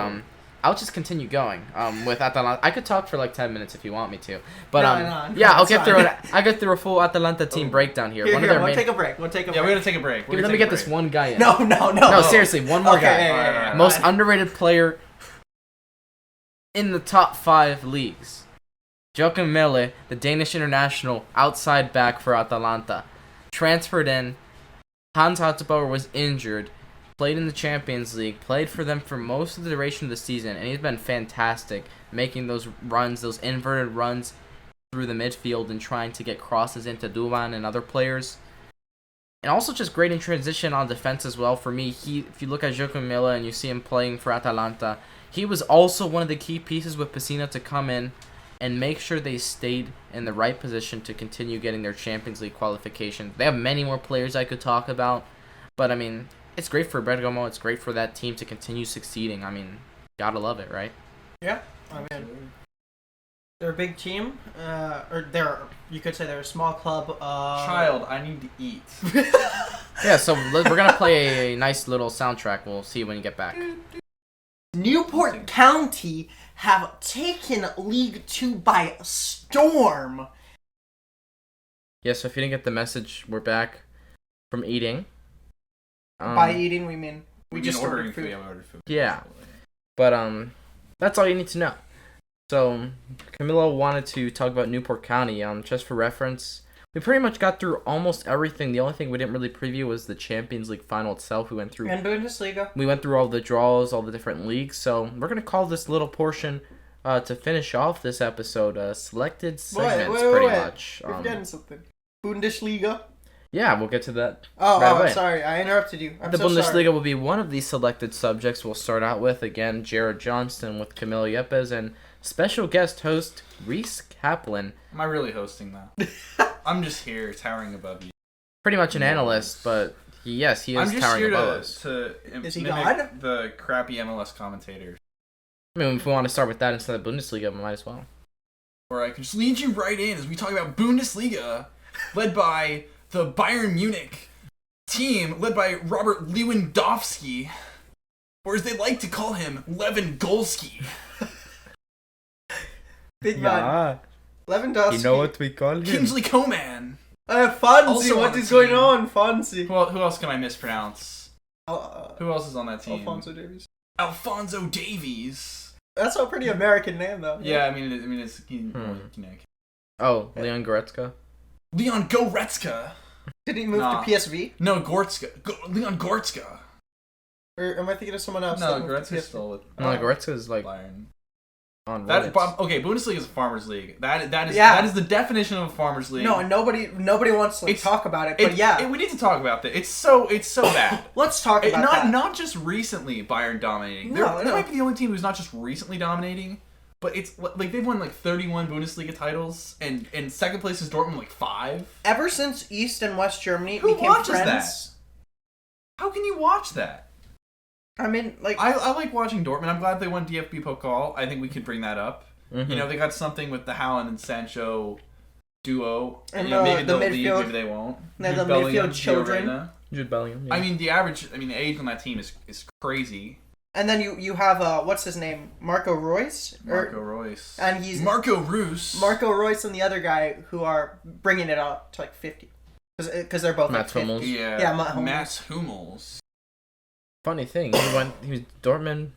I'll just continue going with Atalanta. I could talk for like 10 minutes if you want me to. But No, yeah, I'll it's get fine. I'll get through a full Atalanta team breakdown here. Here, One of their we'll main... take a break. We'll take a Yeah, break. we're gonna take a break. Let me get this one guy in. No. No, seriously, one more guy. Yeah. Most underrated player in the top 5 leagues. Joachim Mele, the Danish international, outside back for Atalanta. Transferred in. Hans Hatzbauer was injured. Played in the Champions League. Played for them for most of the duration of the season. And he's been fantastic. Making those runs, those inverted runs through the midfield and trying to get crosses into Duvan and other players. And also just great in transition on defense as well. For me, if you look at Joachim Mele and you see him playing for Atalanta, he was also one of the key pieces with Pessina to come in and make sure they stayed in the right position to continue getting their Champions League qualification. They have many more players I could talk about, but I mean, it's great for Bergamo. It's great for that team to continue succeeding. I mean, gotta love it, right? Yeah, I mean, they're a big team, or you could say they're a small club. Child, I need to eat. Yeah, so we're gonna play a nice little soundtrack. We'll see when you get back. Newport County have taken League 2 by storm. Yeah, so if you didn't get the message, we're back from eating. By eating, we mean we just ordering ordered food. Yeah, we ordered food. Yeah, but that's all you need to know. So Camilo wanted to talk about Newport County. Just for reference, we pretty much got through almost everything. The only thing we didn't really preview was the Champions League final itself. We went through And Bundesliga. We went through all the draws, all the different leagues. So we're gonna call this little portion to finish off this episode selected segments, pretty much. You're forgetting something. Bundesliga. Yeah, we'll get to that. Oh, sorry, I interrupted you. The Bundesliga will be one of these selected subjects we'll start out with. Again, Jared Johnston with Camilo Yepes and special guest host Reece Kaplan. Am I really hosting that? I'm just here, towering above you. Pretty much an analyst, but yes, he is towering above us. Is he mimic God? The crappy MLS commentators. I mean, if we want to start with that instead of Bundesliga, we might as well. Or I can just lead you right in as we talk about Bundesliga, led by the Bayern Munich team, led by Robert Lewandowski, or as they like to call him, Lewandowski. Big man. Lewandowski. You know what we call him? Kingsley Coman. Fonzie, Also what on is the going team. on, Fonzie? Who else can I mispronounce? Who Who else is on that team? Alfonso Davies. Alfonso Davies. That's a pretty American name, though. Yeah, I mean, it's Oh, Leon Goretzka. Leon Goretzka. Did he move to PSV? No, Goretzka. Leon Goretzka. Or am I thinking of someone else? No, that moved to Goretzka's PSV? still with No, Goretzka is like Bayern. on That, Reddit. okay, Bundesliga is a farmers league. That is the definition of a farmers league. No, nobody wants to talk about it. But we need to talk about that. It's so bad. Let's talk about that. Not just recently Bayern dominating. No, They might be the only team who's not just recently dominating, but it's like they've won like 31 Bundesliga titles, and second place is Dortmund like 5. Ever since East and West Germany Who became watches friends. that? How can you watch that? I mean, like I like watching Dortmund. I'm glad they won DFB Pokal. I think we could bring that up. Mm-hmm. You know, they got something with the Haaland and Sancho duo. And maybe the they'll leave, midfield- maybe they won't. they're Jude the Bellingham, midfield children. Gio Reyna. Jude Bellingham. Yeah. I mean, the age on that team is crazy. and then you have what's his name? Marco Royce? Marco Royce. And he's Marco Roos. Marco Royce and the other guy who are bringing it up to like 50. Because they're both Mats like 50. Hummels. Yeah, Matt Hummels. Mats Hummels. Funny thing, he was Dortmund.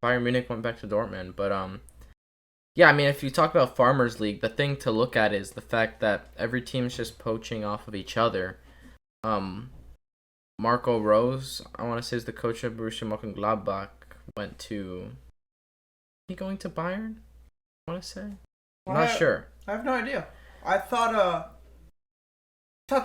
Bayern Munich went back to Dortmund, but yeah, I mean, if you talk about Farmers League, the thing to look at is the fact that every team's just poaching off of each other. Marco Rose, I want to say, is the coach of Borussia Mönchengladbach. Went to. He going to Bayern? I want to say. I'm not sure. I have no idea. I thought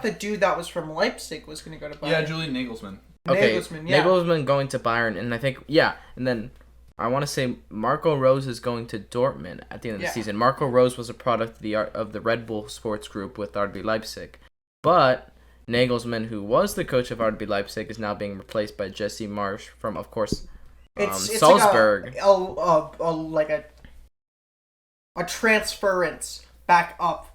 the dude that was from Leipzig was going to go to Bayern. Yeah, Julian Nagelsmann. Okay, Nagelsmann, yeah. Nagelsmann going to Bayern, and I think and then I want to say Marco Rose is going to Dortmund at the end of the season. Marco Rose was a product of the Red Bull Sports Group with RB Leipzig, but Nagelsmann, who was the coach of RB Leipzig, is now being replaced by Jesse Marsch from, of course, It's Salzburg. Like a transference back up.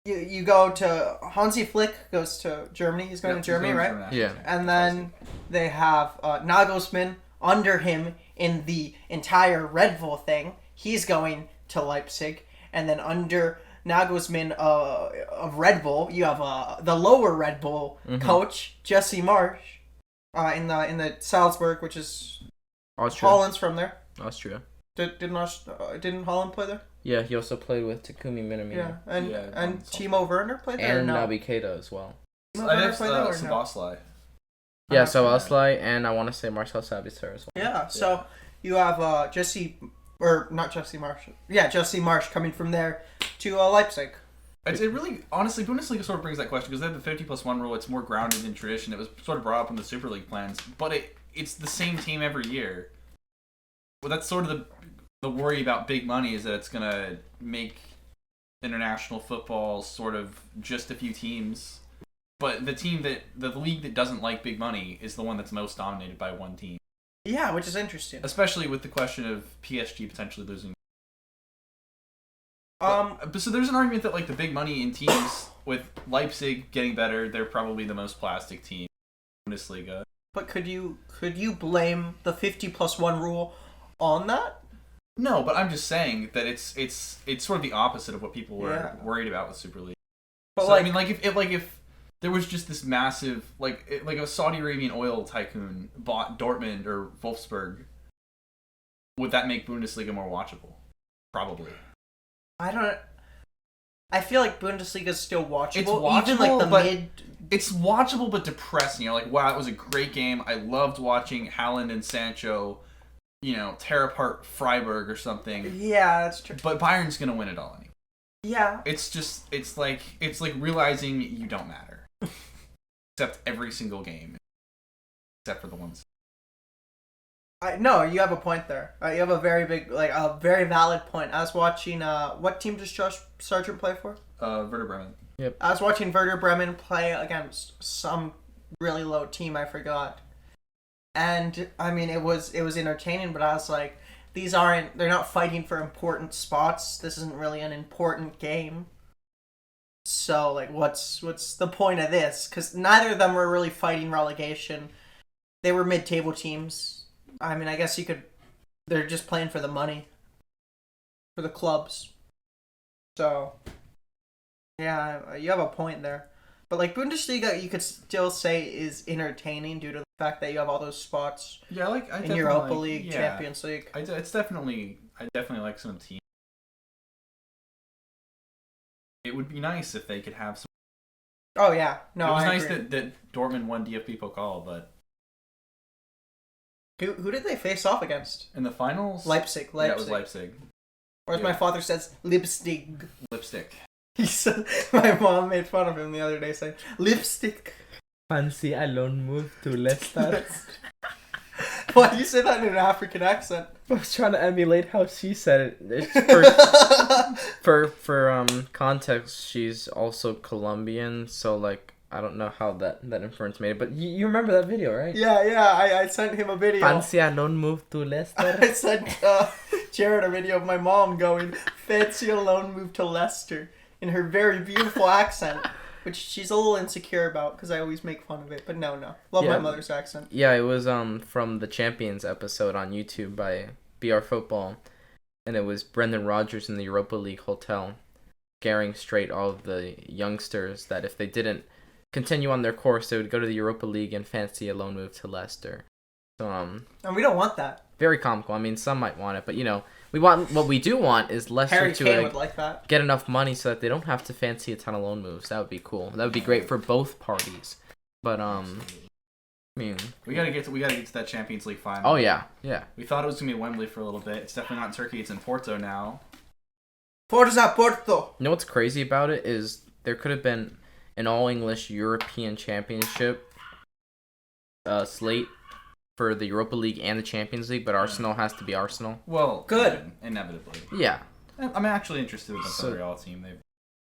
You go to Hansi Flick goes to Germany. He's going to Germany, right? Yeah. And then they have Nagelsmann under him in the entire Red Bull thing. He's going to Leipzig, and then under Nagelsmann of Red Bull, you have the lower Red Bull coach Jesse Marsch in the Salzburg, which is Austria. Holland's from there. Austria. Didn't Holland play there? Yeah, he also played with Takumi Minamino. Yeah, and Yeah, Timo Werner played there. And or no? Naby Keita as well. Timo I Werner guess played there or no? Szoboszlai. Yeah, so Oslai, and I want to say Marcel Sabitzer as well. Yeah, so you have Jesse Marsch coming from there to Leipzig. It really, honestly, Bundesliga sort of brings that question because they have the 50+1 rule. It's more grounded in tradition. It was sort of brought up in the Super League plans, but it's the same team every year. Well, that's sort of the worry about big money is that it's gonna make international football sort of just a few teams. But the league that doesn't like big money is the one that's most dominated by one team. Yeah, which is interesting. Especially with the question of PSG potentially losing. But so there's an argument that like the big money in teams with Leipzig getting better, they're probably the most plastic team in Bundesliga. But could you blame the 50+1 rule on that? No, but I'm just saying that it's sort of the opposite of what people were worried about with Super League. But so, I mean, if there was just this massive like a Saudi Arabian oil tycoon bought Dortmund or Wolfsburg, would that make Bundesliga more watchable? Probably. I feel like Bundesliga is still watchable. It's watchable, even like the mid. It's watchable but depressing. You're like, wow, it was a great game. I loved watching Haaland and Sancho, tear apart Freiburg or something. Yeah, that's true. But Bayern's gonna win it all anyway. Yeah. It's like realizing you don't matter, except every single game, except for the ones. No, you have a point there. You have a very very valid point. I was watching. What team does Josh Sargent play for? Werder Bremen. Yep. I was watching Werder Bremen play against some really low team. I forgot. And I mean, it was entertaining, but I was like, they're not fighting for important spots. This isn't really an important game. So like, what's the point of this? Because neither of them were really fighting relegation. They were mid-table teams. I mean, I guess they're just playing for the money. For the clubs. So, yeah, you have a point there. But, like, Bundesliga, you could still say is entertaining due to the fact that you have all those spots in Europa League, Champions League. I definitely like some teams. It would be nice if they could have some. Oh, yeah. No, it was I nice agree. that Dortmund won DFB Pokal, but... Who did they face off against? In the finals? Leipzig. Yeah, it was Leipzig. Or as my father says, Lipstick. Lipstick. He said, my mom made fun of him the other day saying, lipstick. Fancy a loan move to Leicester. Why do you say that in an African accent? I was trying to emulate how she said it. For context, she's also Colombian, so like I don't know how that inference made it, but you remember that video, right? Yeah, I sent him a video. Fancy a loan move to Leicester. I sent Jared a video of my mom going, fancy a loan move to Leicester, in her very beautiful accent, which she's a little insecure about, because I always make fun of it, but no. Love my mother's accent. Yeah, it was from the Champions episode on YouTube by BR Football, and it was Brendan Rodgers in the Europa League hotel, scaring straight all of the youngsters that if they didn't continue on their course, they would go to the Europa League and fancy a loan move to Leicester. So and we don't want that. Very comical. I mean, some might want it, but what we do want is Leicester Harry to Kane would like that. Get enough money so that they don't have to fancy a ton of loan moves. That would be cool. That would be great for both parties. But I mean, we gotta get to that Champions League final. Oh yeah. We thought it was gonna be Wembley for a little bit. It's definitely not in Turkey. It's in Porto now. Forza Porto. You know what's crazy about it is there could have been an all-English European Championship slate for the Europa League and the Champions League, but Arsenal has to be Arsenal. Well, good. Inevitably. Yeah. I'm actually interested in the Villarreal team.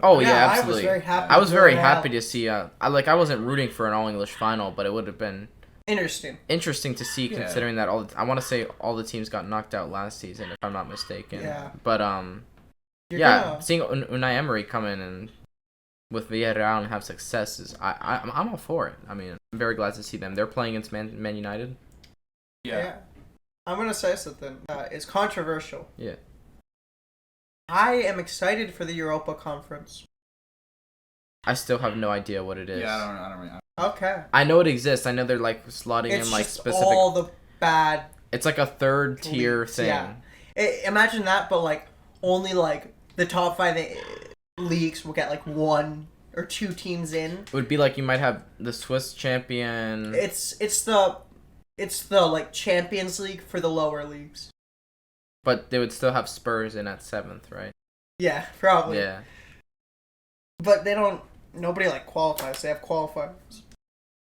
Oh yeah, absolutely. I was very happy. I was very happy to see. I wasn't rooting for an all-English final, but it would have been interesting to see, considering that I want to say all the teams got knocked out last season, if I'm not mistaken. Yeah. But seeing Unai Emery come in and with Villarreal and have success is I'm all for it. I mean, I'm very glad to see them. They're playing against Man United. Yeah. I'm gonna say something that is controversial. Yeah. I am excited for the Europa Conference. I still have no idea what it is. Yeah, I don't really. Okay. I know it exists. I know they're like slotting in like specific. All the bad. It's like a third tier thing. Yeah. Imagine that, but like only like the top 5 leagues will get like 1 or 2 teams in. It would be like you might have the Swiss champion. It's the like Champions League for the lower leagues. But they would still have Spurs in at 7th, right? Yeah, probably. Yeah. But nobody like qualifies. They have qualifiers.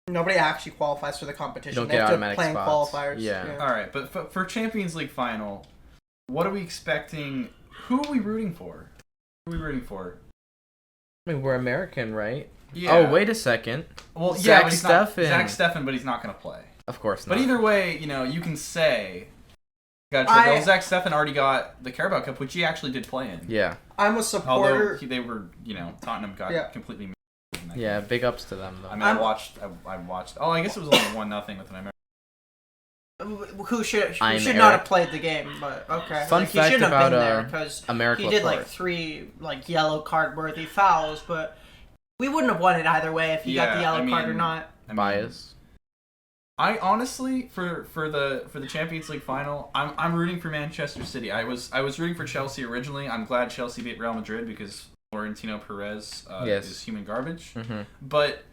Nobody actually qualifies for the competition. You don't they get have automatic to play spots. qualifiers. Yeah. All right, but for Champions League final, what are we expecting? Who are we rooting for? Who are we rooting for? I mean, we're American, right? Yeah. Oh, wait a second. Well, yeah, Zach but he's not, Steffen. Zach Steffen, but he's not going to play. Of course not. But either way, you can say... Zach Steffen already got the Carabao Cup, which he actually did play in. Yeah. I'm a supporter. Although they were, Tottenham got completely... Yeah, big ups to them, though. I mean, I watched... Oh, I guess it was only 1-0 with an American. Who should not have played the game, but okay. Fun he fact shouldn't about have been there because he did like 3 yellow card worthy fouls, but we wouldn't have won it either way if he got the yellow card or not. Bias. I honestly, for the Champions League final, I'm rooting for Manchester City. I was rooting for Chelsea originally. I'm glad Chelsea beat Real Madrid because Florentino Perez is human garbage. Mm-hmm. But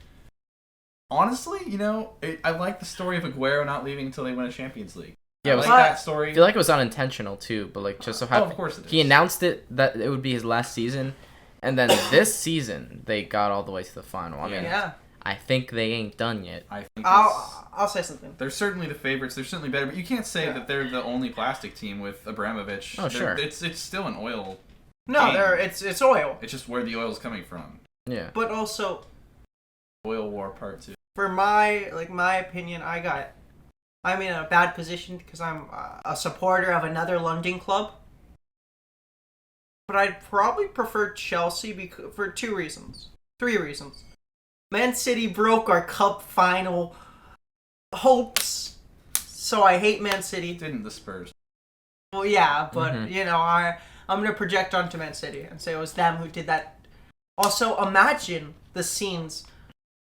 honestly, I like the story of Aguero not leaving until they win a Champions League. Yeah, I like that story. I feel like it was unintentional too, but just so happened. Of course it is. He announced it that it would be his last season, and then this season they got all the way to the final. I mean, I think they ain't done yet. I'll say something. They're certainly the favorites. They're certainly better, but you can't say that they're the only plastic team with Abramovich. Oh, sure. It's still an oil. No, game. It's oil. It's just where the oil is coming from. Yeah. But also, Oil War Part 2. For my opinion, I'm in a bad position because I'm a supporter of another London club. But I'd probably prefer Chelsea for 3 reasons. Man City broke our cup final hopes, so I hate Man City. Didn't the Spurs? Well, yeah, but I'm gonna project onto Man City and say it was them who did that. Also, imagine the scenes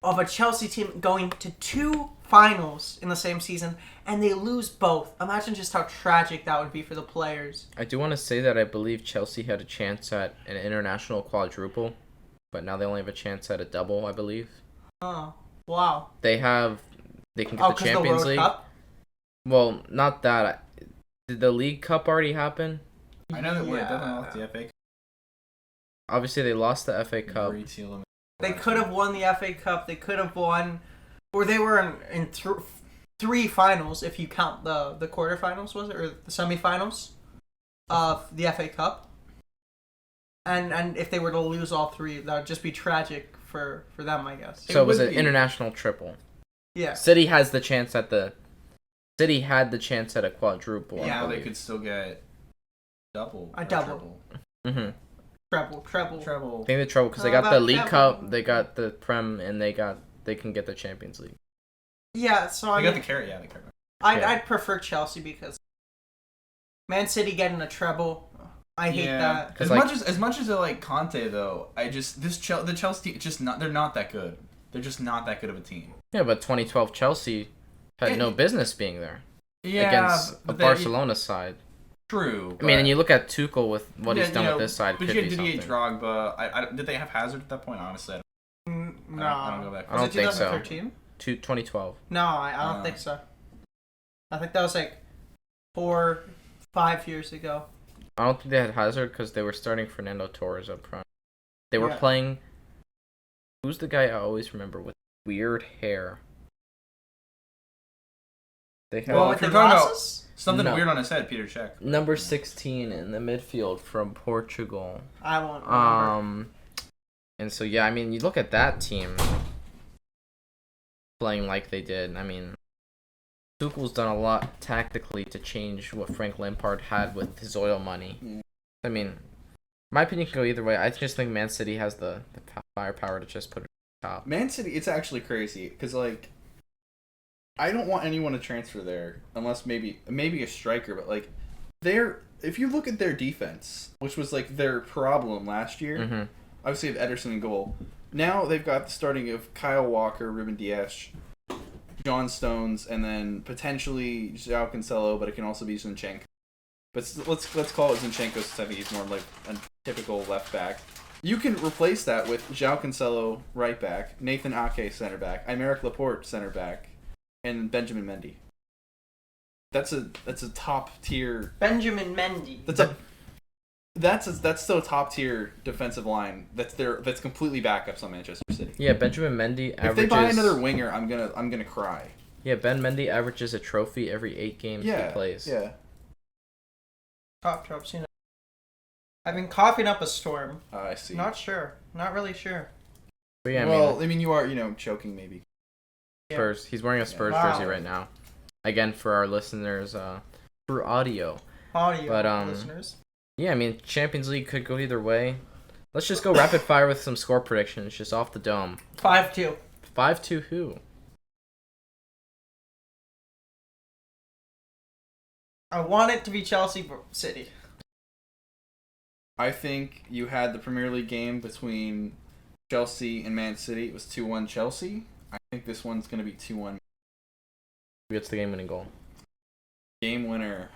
of a Chelsea team going to 2 finals in the same season and they lose both. Imagine just how tragic that would be for the players. I do want to say that I believe Chelsea had a chance at an international quadruple, but now they only have a chance at a double, I believe. Oh, wow. They can get the Champions League. Cup? Well, not that. Did the League Cup already happen? I know that we're definitely lost the FA Cup. Obviously, they lost the FA Cup. They could have won the FA Cup. They could have won, or they were in 3 finals if you count the quarterfinals, was it, or the semifinals of the FA Cup. And if they were to lose all 3, that would just be tragic for them, I guess. So it was an international triple. Yeah. City had the chance at a quadruple. Yeah, they could still get double. A double. Mm-hmm. Treble. I think the trouble because they got the League Cup, they got the Prem, and they can get the Champions League. Yeah, so they got the carrot. Yeah, the carrot. I'd prefer Chelsea because Man City getting a treble. I hate that. As much as I like Conte though, the Chelsea team they're not that good. They're just not that good of a team. Yeah, but 2012 Chelsea had no business being there. Yeah, against a Barcelona side. True. I mean, and you look at Tuchel with what he's done with this side. But you had Didier Drogba. Did they have Hazard at that point? Honestly, no. I don't go back. I don't think so. 2013? 2012. No, I don't think so. I think that was 4-5 years ago. I don't think they had Hazard because they were starting Fernando Torres up front. They were playing. Who's the guy I always remember with weird hair? They had. Well, with the glasses? Something weird on his head, Peter Cech. Number 16 in the midfield from Portugal. I won't remember. And so, I mean, you look at that team playing like they did. I mean, Tuchel's done a lot tactically to change what Frank Lampard had with his oil money. I mean, my opinion can go either way. I just think Man City has the firepower to just put it on top. Man City, it's actually crazy because, I don't want anyone to transfer there unless maybe a striker, but if you look at their defense, which was their problem last year, obviously have Ederson in goal. Now they've got the starting of Kyle Walker, Ruben Dias, John Stones, and then potentially João Cancelo, but it can also be Zinchenko. But let's call it Zinchenko since I think he's more like a typical left back. You can replace that with João Cancelo right back, Nathan Ake center back, Aymeric Laporte center back, and Benjamin Mendy. That's a top tier. Benjamin Mendy. That's still a top tier defensive line. That's completely backups on Manchester City. Yeah, Benjamin Mendy averages. If they buy another winger, I'm gonna cry. Yeah, Ben Mendy averages a trophy every 8 games he plays. Yeah. Cough drops, you know. I've been coughing up a storm. I see. Not sure. Not really sure. But yeah, Well, I mean, you are, choking maybe. Spurs. He's wearing a Spurs Wow. jersey right now. Again, for our listeners, for audio. Audio But, listeners. Yeah, I mean, Champions League could go either way. Let's just go rapid fire with some score predictions, just off the dome. 5-2. 5-2 who? I want it to be Chelsea City. I think you had the Premier League game between Chelsea and Man City. It was 2-1 Chelsea. I think this one's going to be 2-1. Who gets the game-winning goal? Game winner.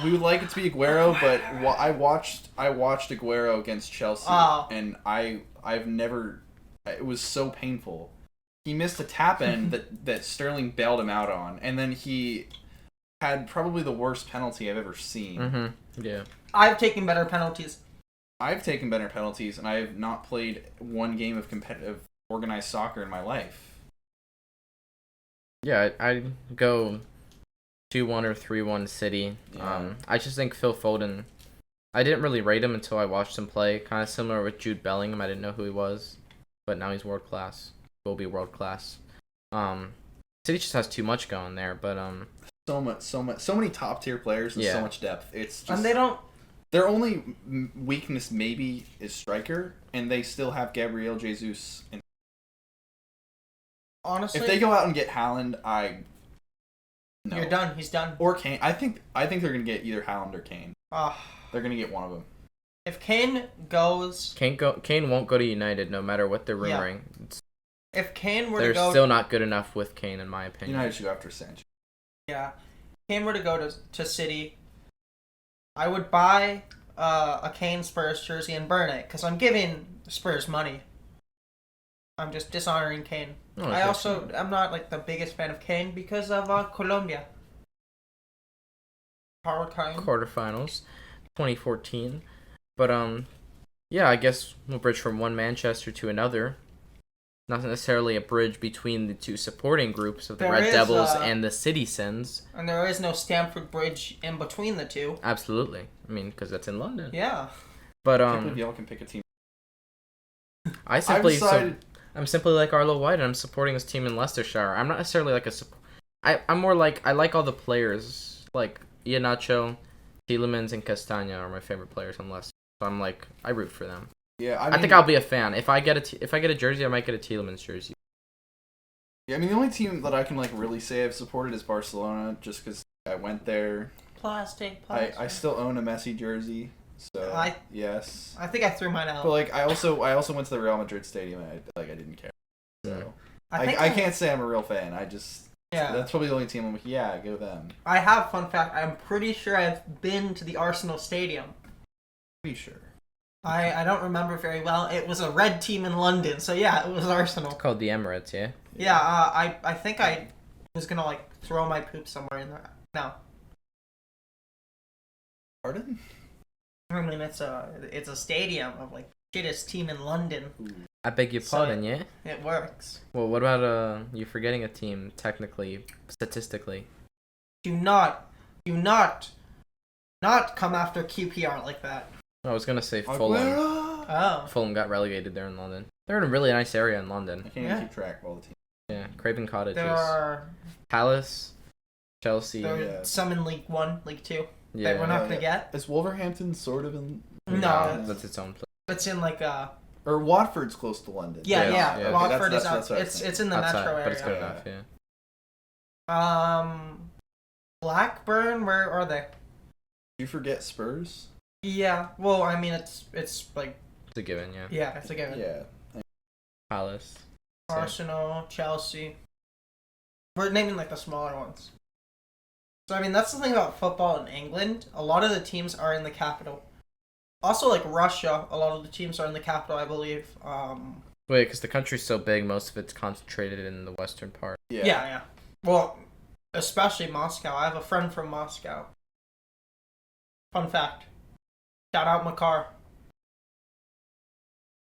We would like it to be Aguero, but I watched Aguero against Chelsea, and I've never. It was so painful. He missed a tap in that Sterling bailed him out on, and then he had probably the worst penalty I've ever seen. Mm-hmm. Yeah. I've taken better penalties. I've taken better penalties, and I have not played one game of competitive organized soccer in my life. Yeah, I'd go 2-1 or 3-1 City. Yeah. I just think Phil Foden, I didn't really rate him until I watched him play. Kind of similar with Jude Bellingham. I didn't know who he was, but now he's world class. Will be world class. City just has too much going there, but So many top tier players and so much depth. It's just, And they don't. their only weakness maybe is striker, and they still have Gabriel Jesus. And Honestly, if they go out and get Haaland, no. You're done. He's done. Or Kane. I think they're gonna get either Haaland or Kane. Ah. They're gonna get one of them. If Kane goes, Kane won't go to United no matter what they're rumoring. if Kane were They're to go, still not good enough with Kane, in my opinion. United should go after Sanchez. yeah, Kane were to go to City, I would buy a Kane Spurs jersey and burn it because I'm giving Spurs money. I'm just dishonoring Kane. Oh, I'm not like the biggest fan of Kane because of Colombia. Quarterfinals, 2014. But yeah, I guess we'll bridge from one Manchester to another. Not necessarily a bridge between the two supporting groups of the Red Devils and the Citizens. And there is no Stamford Bridge in between the two. Absolutely. I mean, because that's in London. Yeah. But I can't believe y'all can pick a team. I'm simply like Arlo White, and I'm supporting his team in Leicestershire. I'm not necessarily like I'm more like, I like all the players. Like Iheanacho, Tielemans, and Castagna are my favorite players on Leicester. So I'm like, I root for them. Yeah, I think I'll be a fan. If I get a jersey, I might get a Tielemans jersey. Yeah, I mean, the only team that I can like really say I've supported is Barcelona, just because I went there. Plastic. I still own a Messi jersey, so yes. I think I threw mine out. But like, I also went to the Real Madrid stadium, and I didn't care. So I can't say I'm a real fan. That's probably the only team I'm like, yeah, go them. I have fun fact. I'm pretty sure I've been to the Arsenal stadium. Pretty sure. I don't remember very well. It was a red team in London, so yeah, it was Arsenal. It's called the Emirates, yeah? Yeah, I think I was gonna like throw my poop somewhere in there. No. Pardon? I mean, it's a stadium of like shittest team in London. I beg your pardon, yeah? It works. Well, what about you forgetting a team, technically, statistically? Do not come after QPR like that. I was gonna say Fulham. Oh. Fulham got relegated there in London. They're in a really nice area in London. I can't even keep track of all the teams. Yeah, Craven Cottages. There are Palace, Chelsea. some in League 1, League 2 Yeah. that we're not gonna get. Is Wolverhampton sort of in? No, that's its own place. it's in like Or Watford's close to London. Yeah. Okay, Watford that's is out. what I was thinking. It's in the Outside, metro area. but it's good enough. Yeah. Blackburn, where are they? Do you forget Spurs? Yeah. Well, I mean, it's like It's a given, yeah. yeah, it's a given. Yeah. Palace. Arsenal, Chelsea. We're naming like the smaller ones. So I mean, that's the thing about football in England. A lot of the teams are in the capital. Also, like Russia, a lot of the teams are in the capital, I believe. Wait, because the country's so big, most of it's concentrated in the western part. Yeah. Well, especially Moscow. I have a friend from Moscow. Fun fact. Shout out Makar.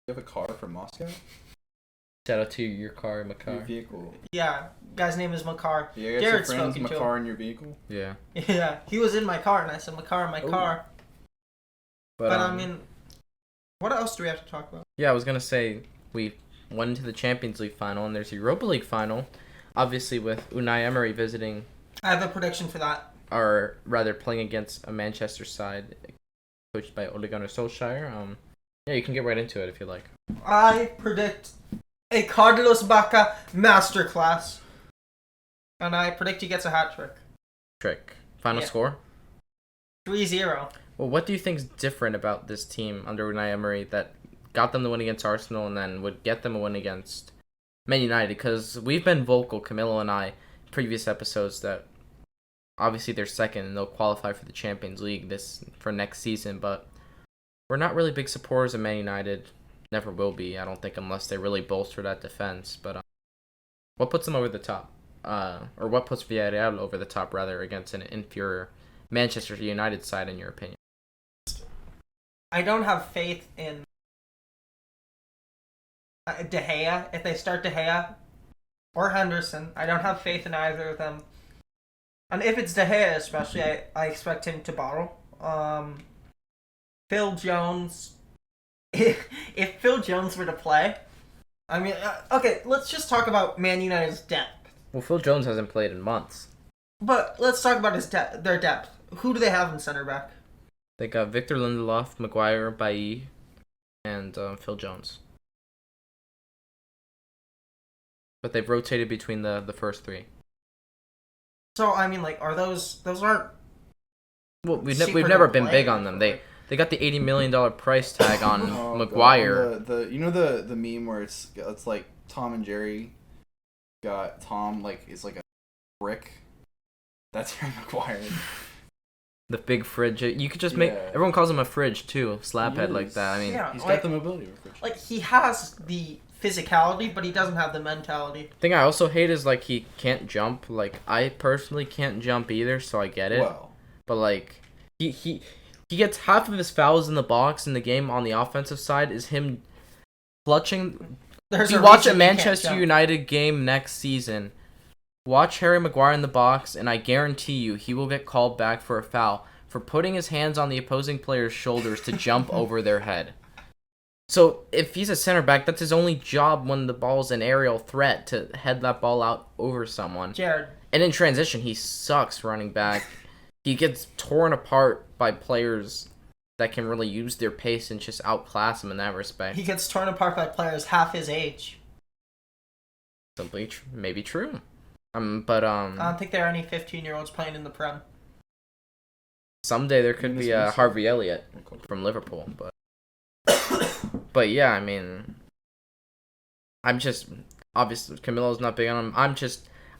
You have a car from Moscow? Shout out to your car, Your Makar. vehicle. Yeah, guy's name is Makar. Yeah, I got Jared's your friend's spoken to Makar him. in your vehicle. Yeah. Yeah, he was in my car, and I said, Makar in my car. But I mean, what else do we have to talk about? Yeah, I was gonna say we went into the Champions League final, and there's a Europa League final, obviously with Unai Emery visiting, I have a prediction for that. or rather playing against a Manchester side coached by Ole Gunnar Solskjaer. Yeah, you can get right into it if you like. I predict a Carlos Bacca masterclass. And I predict he gets a hat trick. Final Yeah. score? 3-0. Well, what do you think's different about this team under Unai Emery that got them the win against Arsenal and then would get them a win against Man United? Because we've been vocal, Camilo and I, in previous episodes, that obviously they're second and they'll qualify for the Champions League for next season, but we're not really big supporters of Man United. Never will be, I don't think, unless they really bolster that defense. But what puts them over the top? Or what puts Villarreal over the top, rather, against an inferior Manchester United side, in your opinion? I don't have faith in De Gea. If they start De Gea or Henderson, I don't have faith in either of them. And if it's De Gea especially, I expect him to bottle. Phil Jones, if Phil Jones were to play, I mean, okay, let's just talk about Man United's depth. Well, Phil Jones hasn't played in months. But let's talk about their depth. Who do they have in center back? They got Victor Lindelof, Maguire, Bailly, and Phil Jones. But they've rotated between the first three. So I mean, like, are those aren't? Well, we've secret never of been big players, on them. but- They got the $80 million price tag on Oh, Maguire. The you know the meme where it's like Tom and Jerry got Tom is like a brick. That's Harry Maguire. The big fridge. You could just make. Yeah. Everyone calls him a fridge too. Slabhead He like is. that. I mean, Yeah. He's like- got the mobility of a fridge. Like, he has the physicality, but he doesn't have the mentality. the thing I also hate is like he can't jump. Like I personally can't jump either, so I get it. Well, But like he gets half of his fouls in the box in the game on the offensive side is him clutching. There's If you a watch a reason he can't Manchester jump. United game next season, watch Harry Maguire in the box, and I guarantee you he will get called back for a foul for putting his hands on the opposing player's shoulders to jump over their head. So if he's a center back, that's his only job when the ball's an aerial threat, to head that ball out over someone. Jared, And in transition, he sucks running back. He gets torn apart by players that can really use their pace and just outclass him in that respect. he gets torn apart by players half his age. Simply maybe true. I don't But think there are any 15-year-olds playing in the Prem. someday there could be a Harvey Elliott from Liverpool, but yeah, I mean, I'm just obviously Camilo's not big on him.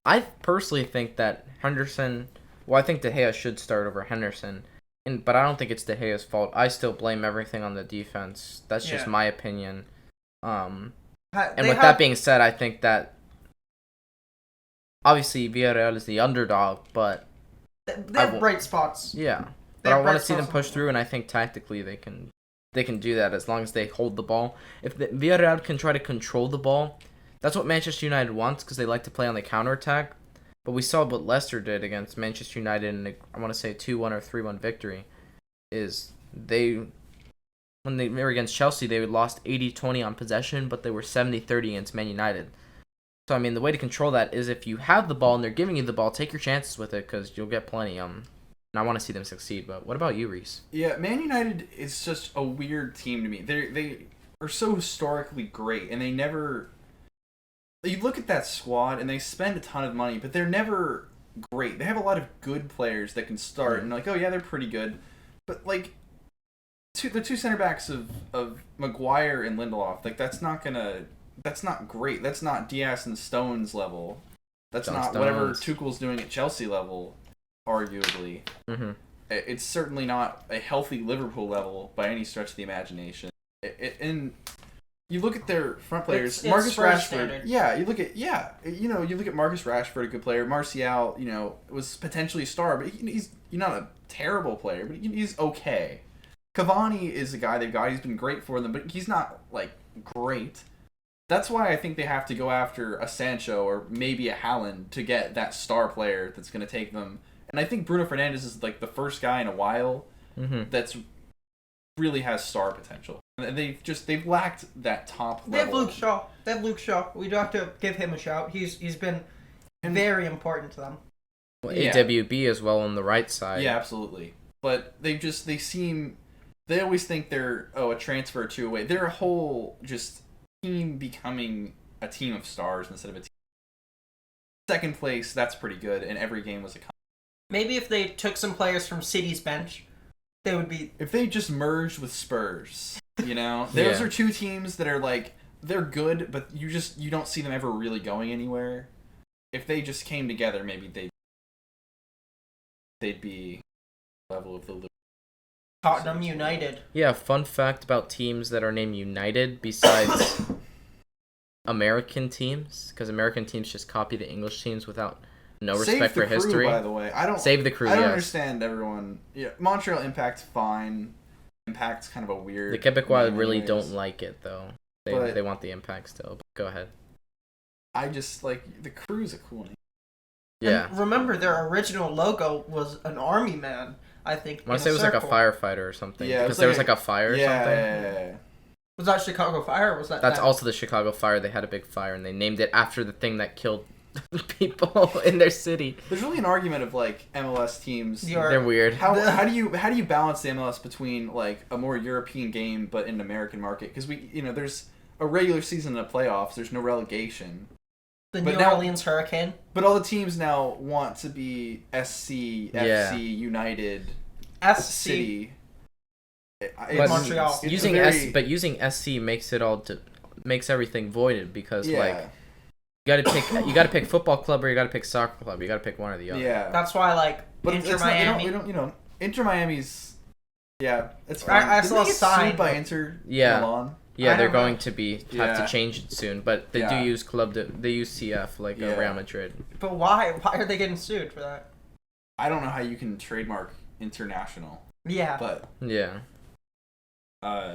I personally think that Henderson. Well, I think De Gea should start over Henderson, but I don't think it's De Gea's fault. I still blame everything on the defense. That's just Yeah. my opinion. And They with have- that being said, I think that obviously Villarreal is the underdog, but They have bright spots. yeah. They But I have want bright to see them spots. push through, and I think tactically they can do that as long as they hold the ball. If Villarreal can try to control the ball, that's what Manchester United wants, because they like to play on the counterattack. But we saw what Leicester did against Manchester United in I want to say 2-1 or 3-1 victory. When they were against Chelsea, they lost 80-20 on possession, but they were 70-30 against Man United. So I mean, the way to control that is if you have the ball and they're giving you the ball, take your chances with it, because you'll get plenty. And I want to see them succeed. But what about you, Reece? yeah, Man United is just a weird team to me. They are so historically great, and they never. You look at that squad, and they spend a ton of money, but they're never great. They have a lot of good players that can start, and like, oh yeah, they're pretty good, but like, the two center backs of Maguire and Lindelof, like that's not great. That's not Diaz and Stones level. That's John not whatever Stones. Tuchel's doing at Chelsea level, arguably. Mm-hmm. It's certainly not a healthy Liverpool level by any stretch of the imagination. And you look at their front players, It's Marcus Spurs Rashford. standard. Yeah, you look at Marcus Rashford, a good player. Martial, was potentially a star, but he's not a terrible player, but he's okay. Cavani is a guy they've got. He's been great for them, but he's not like great. That's why I think they have to go after a Sancho or maybe a Haaland to get that star player that's going to take them. And I think Bruno Fernandes is like the first guy in a while that's really has star potential. And they've lacked that top level. They have Luke Shaw. We do have to give him a shout. He's been very important to them. Well, AWB as well on the right side. Yeah, absolutely. But they always think they're a transfer or two away. They're a whole just team becoming a team of stars instead of a team. Second place, that's pretty good, and every game was a Maybe if they took some players from City's bench, they would be... If they just merged with Spurs, those are two teams that are like, they're good, but you don't see them ever really going anywhere. If they just came together, maybe they'd be level of the Ligue. Tottenham United. Yeah, fun fact about teams that are named United besides American teams, because American teams just copy the English teams without no respect for history. By the way, Save the Crew. I don't understand everyone. Yeah, Montreal Impact's fine. Impact's kind of a weird. The Quebecois really don't like it though. They want the Impact still. But go ahead. I just like the Crew's a cool name. Yeah. And remember, their original logo was an army man. I think. I want to say it was like a firefighter or something. Yeah, because there was like a fire or something. Yeah. Was that Chicago Fire? Or was that? That's also the Chicago Fire. They had a big fire and they named it after the thing that killed people in their city. There's really an argument of like MLS teams. They're weird. How do you balance the MLS between like a more European game but in an American market? Because there's a regular season and a playoffs. There's no relegation. The New Orleans Hurricane. But all the teams now want to be SC, FC, United, City. Montreal. Using SC makes it makes everything voided because like you gotta pick football club or you gotta pick soccer club. You gotta pick one or the other. Yeah. That's why Inter Miami. We don't Inter Miami's. Yeah, it's fine. I saw a sign by Inter. Milan. Yeah, they're going to have to change it soon, but they do use they use CF like Real Madrid. But why? Why are they getting sued for that? I don't know how you can trademark international. Yeah. But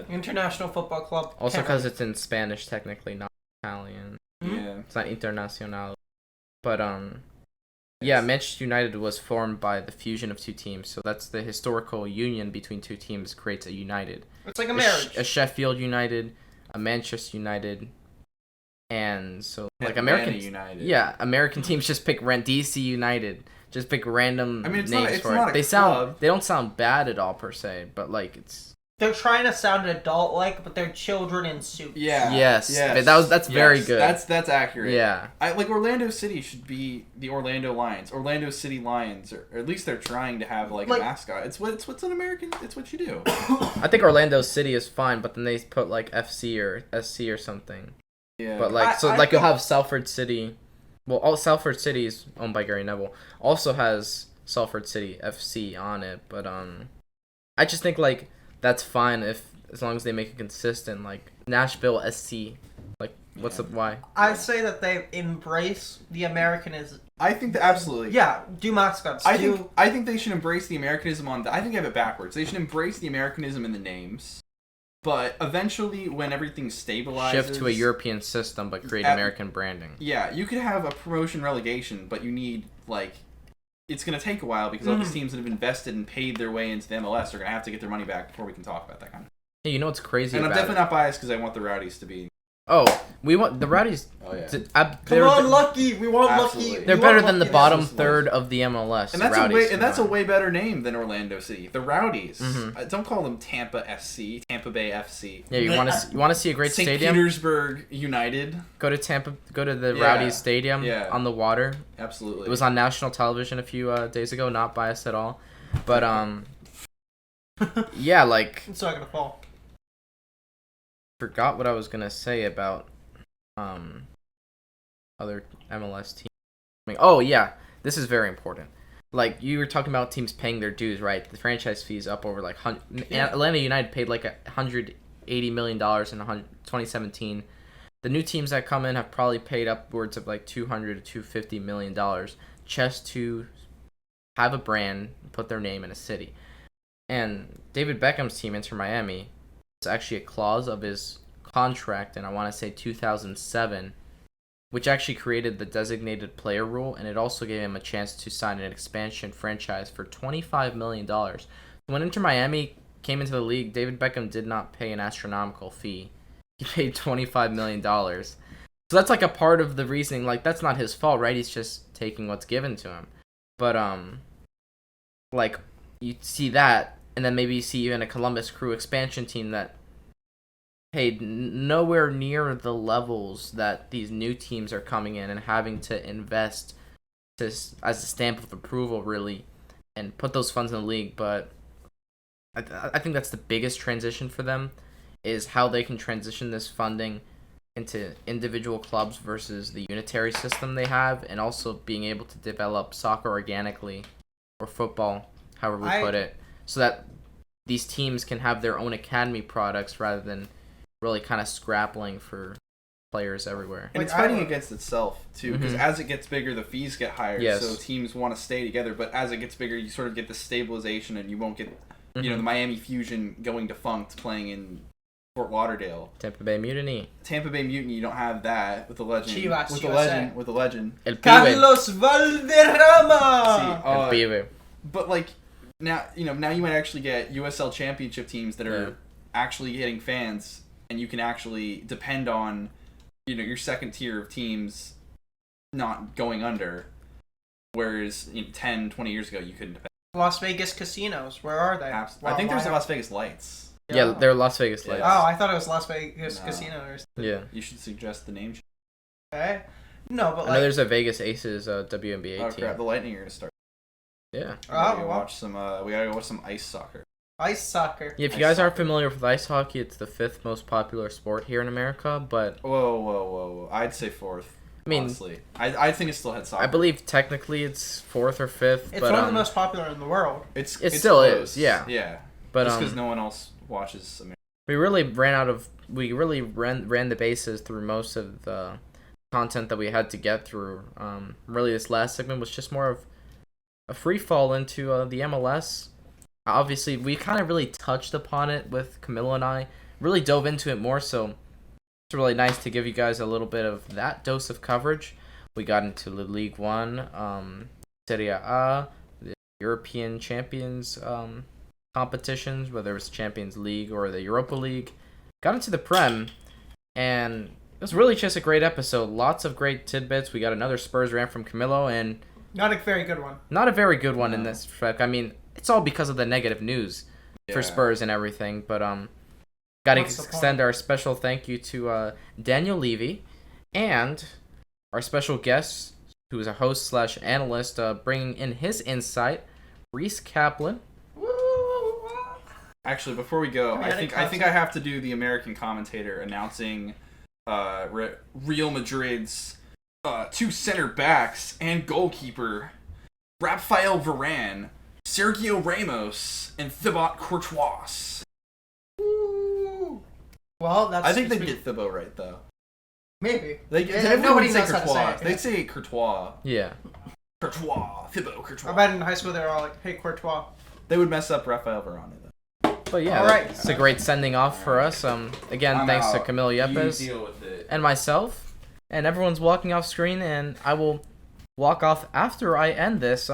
International Football Club. Also because it's in Spanish technically, not Italian. Yeah. It's not Internacional. But Manchester United was formed by the fusion of two teams, so that's the historical union between two teams creates a United. It's like a marriage. A Sheffield United, a Manchester United, and so like American United. Yeah, American teams just pick DC United, just pick random names for it. They don't sound bad at all per se, but like they're trying to sound adult-like, but they're children in suits. Yeah. Yes. That's very good. That's accurate. Yeah. Like Orlando City should be the Orlando Lions, Orlando City Lions, or at least they're trying to have like a mascot. It's what's an American. It's what you do. I think Orlando City is fine, but then they put like FC or SC or something. Yeah. But you'll have Salford City. Well, Salford City is owned by Gary Neville. Also has Salford City FC on it, but I just think like. That's fine as long as they make it consistent. Like Nashville SC, like what's the why? I say that they embrace the Americanism. I think that absolutely. Yeah, do mascots. I think they should embrace the Americanism I think I have it backwards. They should embrace the Americanism in the names, but eventually when everything stabilizes, shift to a European system but create American branding. Yeah, you could have a promotion relegation, but you need like. It's going to take a while because all these teams that have invested and paid their way into the MLS are going to have to get their money back before we can talk about that kind of thing. Hey, you know what's crazy and about I'm definitely not biased because I want the Rowdies to be... Oh, we want the Rowdies... Oh, yeah. Come on, Lucky! We want Absolutely. Lucky! They're better than the bottom third of the MLS. And that's a way better name than Orlando City. The Rowdies. Don't call them Tampa SC, Tampa Bay FC. Yeah, you want to see a great St. stadium? Petersburg United. Go to the Rowdies Stadium on the water. Absolutely. It was on national television a few days ago. Not biased at all, but yeah, like it's not gonna fall. Forgot what I was gonna say about other MLS teams. Oh yeah, this is very important. Like you were talking about teams paying their dues, right? The franchise fees up over like Atlanta United paid like $180 million in 2017. The new teams that come in have probably paid upwards of like $200 to $250 million just to have a brand, put their name in a city. And David Beckham's team, Inter Miami, it's actually a clause of his contract in, I want to say 2007, which actually created the designated player rule, and it also gave him a chance to sign an expansion franchise for $25 million. When Inter Miami came into the league, David Beckham did not pay an astronomical fee. He paid $25 million. So that's like a part of the reasoning. Like, that's not his fault, right? He's just taking what's given to him. But, like, you see that, and then maybe you see even a Columbus Crew expansion team that paid nowhere near the levels that these new teams are coming in and having to invest as a stamp of approval, really, and put those funds in the league. But I think that's the biggest transition for them, is how they can transition this funding into individual clubs versus the unitary system they have, and also being able to develop soccer organically, or football, however we put it, so that these teams can have their own academy products rather than really kind of scrappling for players everywhere. And it's fighting against itself, too, because as it gets bigger, the fees get higher, so teams want to stay together, but as it gets bigger, you sort of get the stabilization, and you won't get, you know, the Miami Fusion going defunct playing in Fort Lauderdale. Tampa Bay Mutiny, you don't have that with the legend. Chivas, with USA. the legend. El Pibe. Carlos Valderrama! El Pibe. But, like, now you might actually get USL Championship teams that are actually getting fans, and you can actually depend on, your second tier of teams not going under, whereas 10, 20 years ago you couldn't depend. Las Vegas casinos, where are they? I think there's the Las Vegas Lights. Yeah, they're Las Vegas Lights. Oh, I thought it was Las Vegas Casino or something. Yeah. You should suggest the name. Okay. No, but I know there's a Vegas Aces WNBA team. Oh crap, the Lightning are gonna start. Yeah. We gotta go watch some. We gotta go watch some ice soccer. Ice soccer. Yeah, if you guys aren't familiar with ice hockey, it's the 5th most popular sport here in America, but... Whoa. I'd say 4th, honestly. I think it still had soccer. I believe technically it's 4th or 5th, It's but... one of the most popular in the world. It still close. is, yeah. Yeah. But, just because no one else watches America. We really ran the bases through most of the content that we had to get through. Really, this last segment was just more of a free fall into the MLS. Obviously, we kind of really touched upon it with Camilo and I. Really dove into it more, so it's really nice to give you guys a little bit of that dose of coverage. We got into the Ligue 1, Serie A, the European Champions competitions, whether it was Champions League or the Europa League. Got into the Prem, and it was really just a great episode. Lots of great tidbits. We got another Spurs rant from Camilo, and not a very good one. Not a very good one in this fact. I mean, it's all because of the negative news for Spurs and everything. But got to extend our special thank you to Daniel Levy and our special guest, who is a host / analyst, bringing in his insight, Reece Kaplan. Actually, before we go, I think I have to do the American commentator announcing Real Madrid's 2 center backs and goalkeeper, Raphael Varane, Sergio Ramos, and Thibaut Courtois. Well, that's. I think they get Thibaut right though. Maybe. Nobody knows say how to Courtois. say it. They'd say Courtois. Yeah. Courtois. Thibaut Courtois. I bet in high school they were all like, "Hey, Courtois." They would mess up Raphael Varane though. But yeah, it's a great sending off for us. Again, thanks to Camilo Yepes and myself, and everyone's walking off screen, and I will walk off after I end this.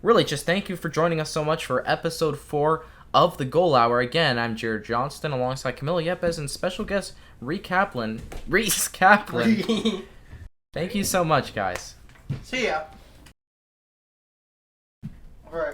Really, just thank you for joining us so much for episode 4 of the Goal Hour. Again, I'm Jared Johnston alongside Camilo Yepes and special guest Reece Kaplan. Thank you so much, guys. See ya. All right.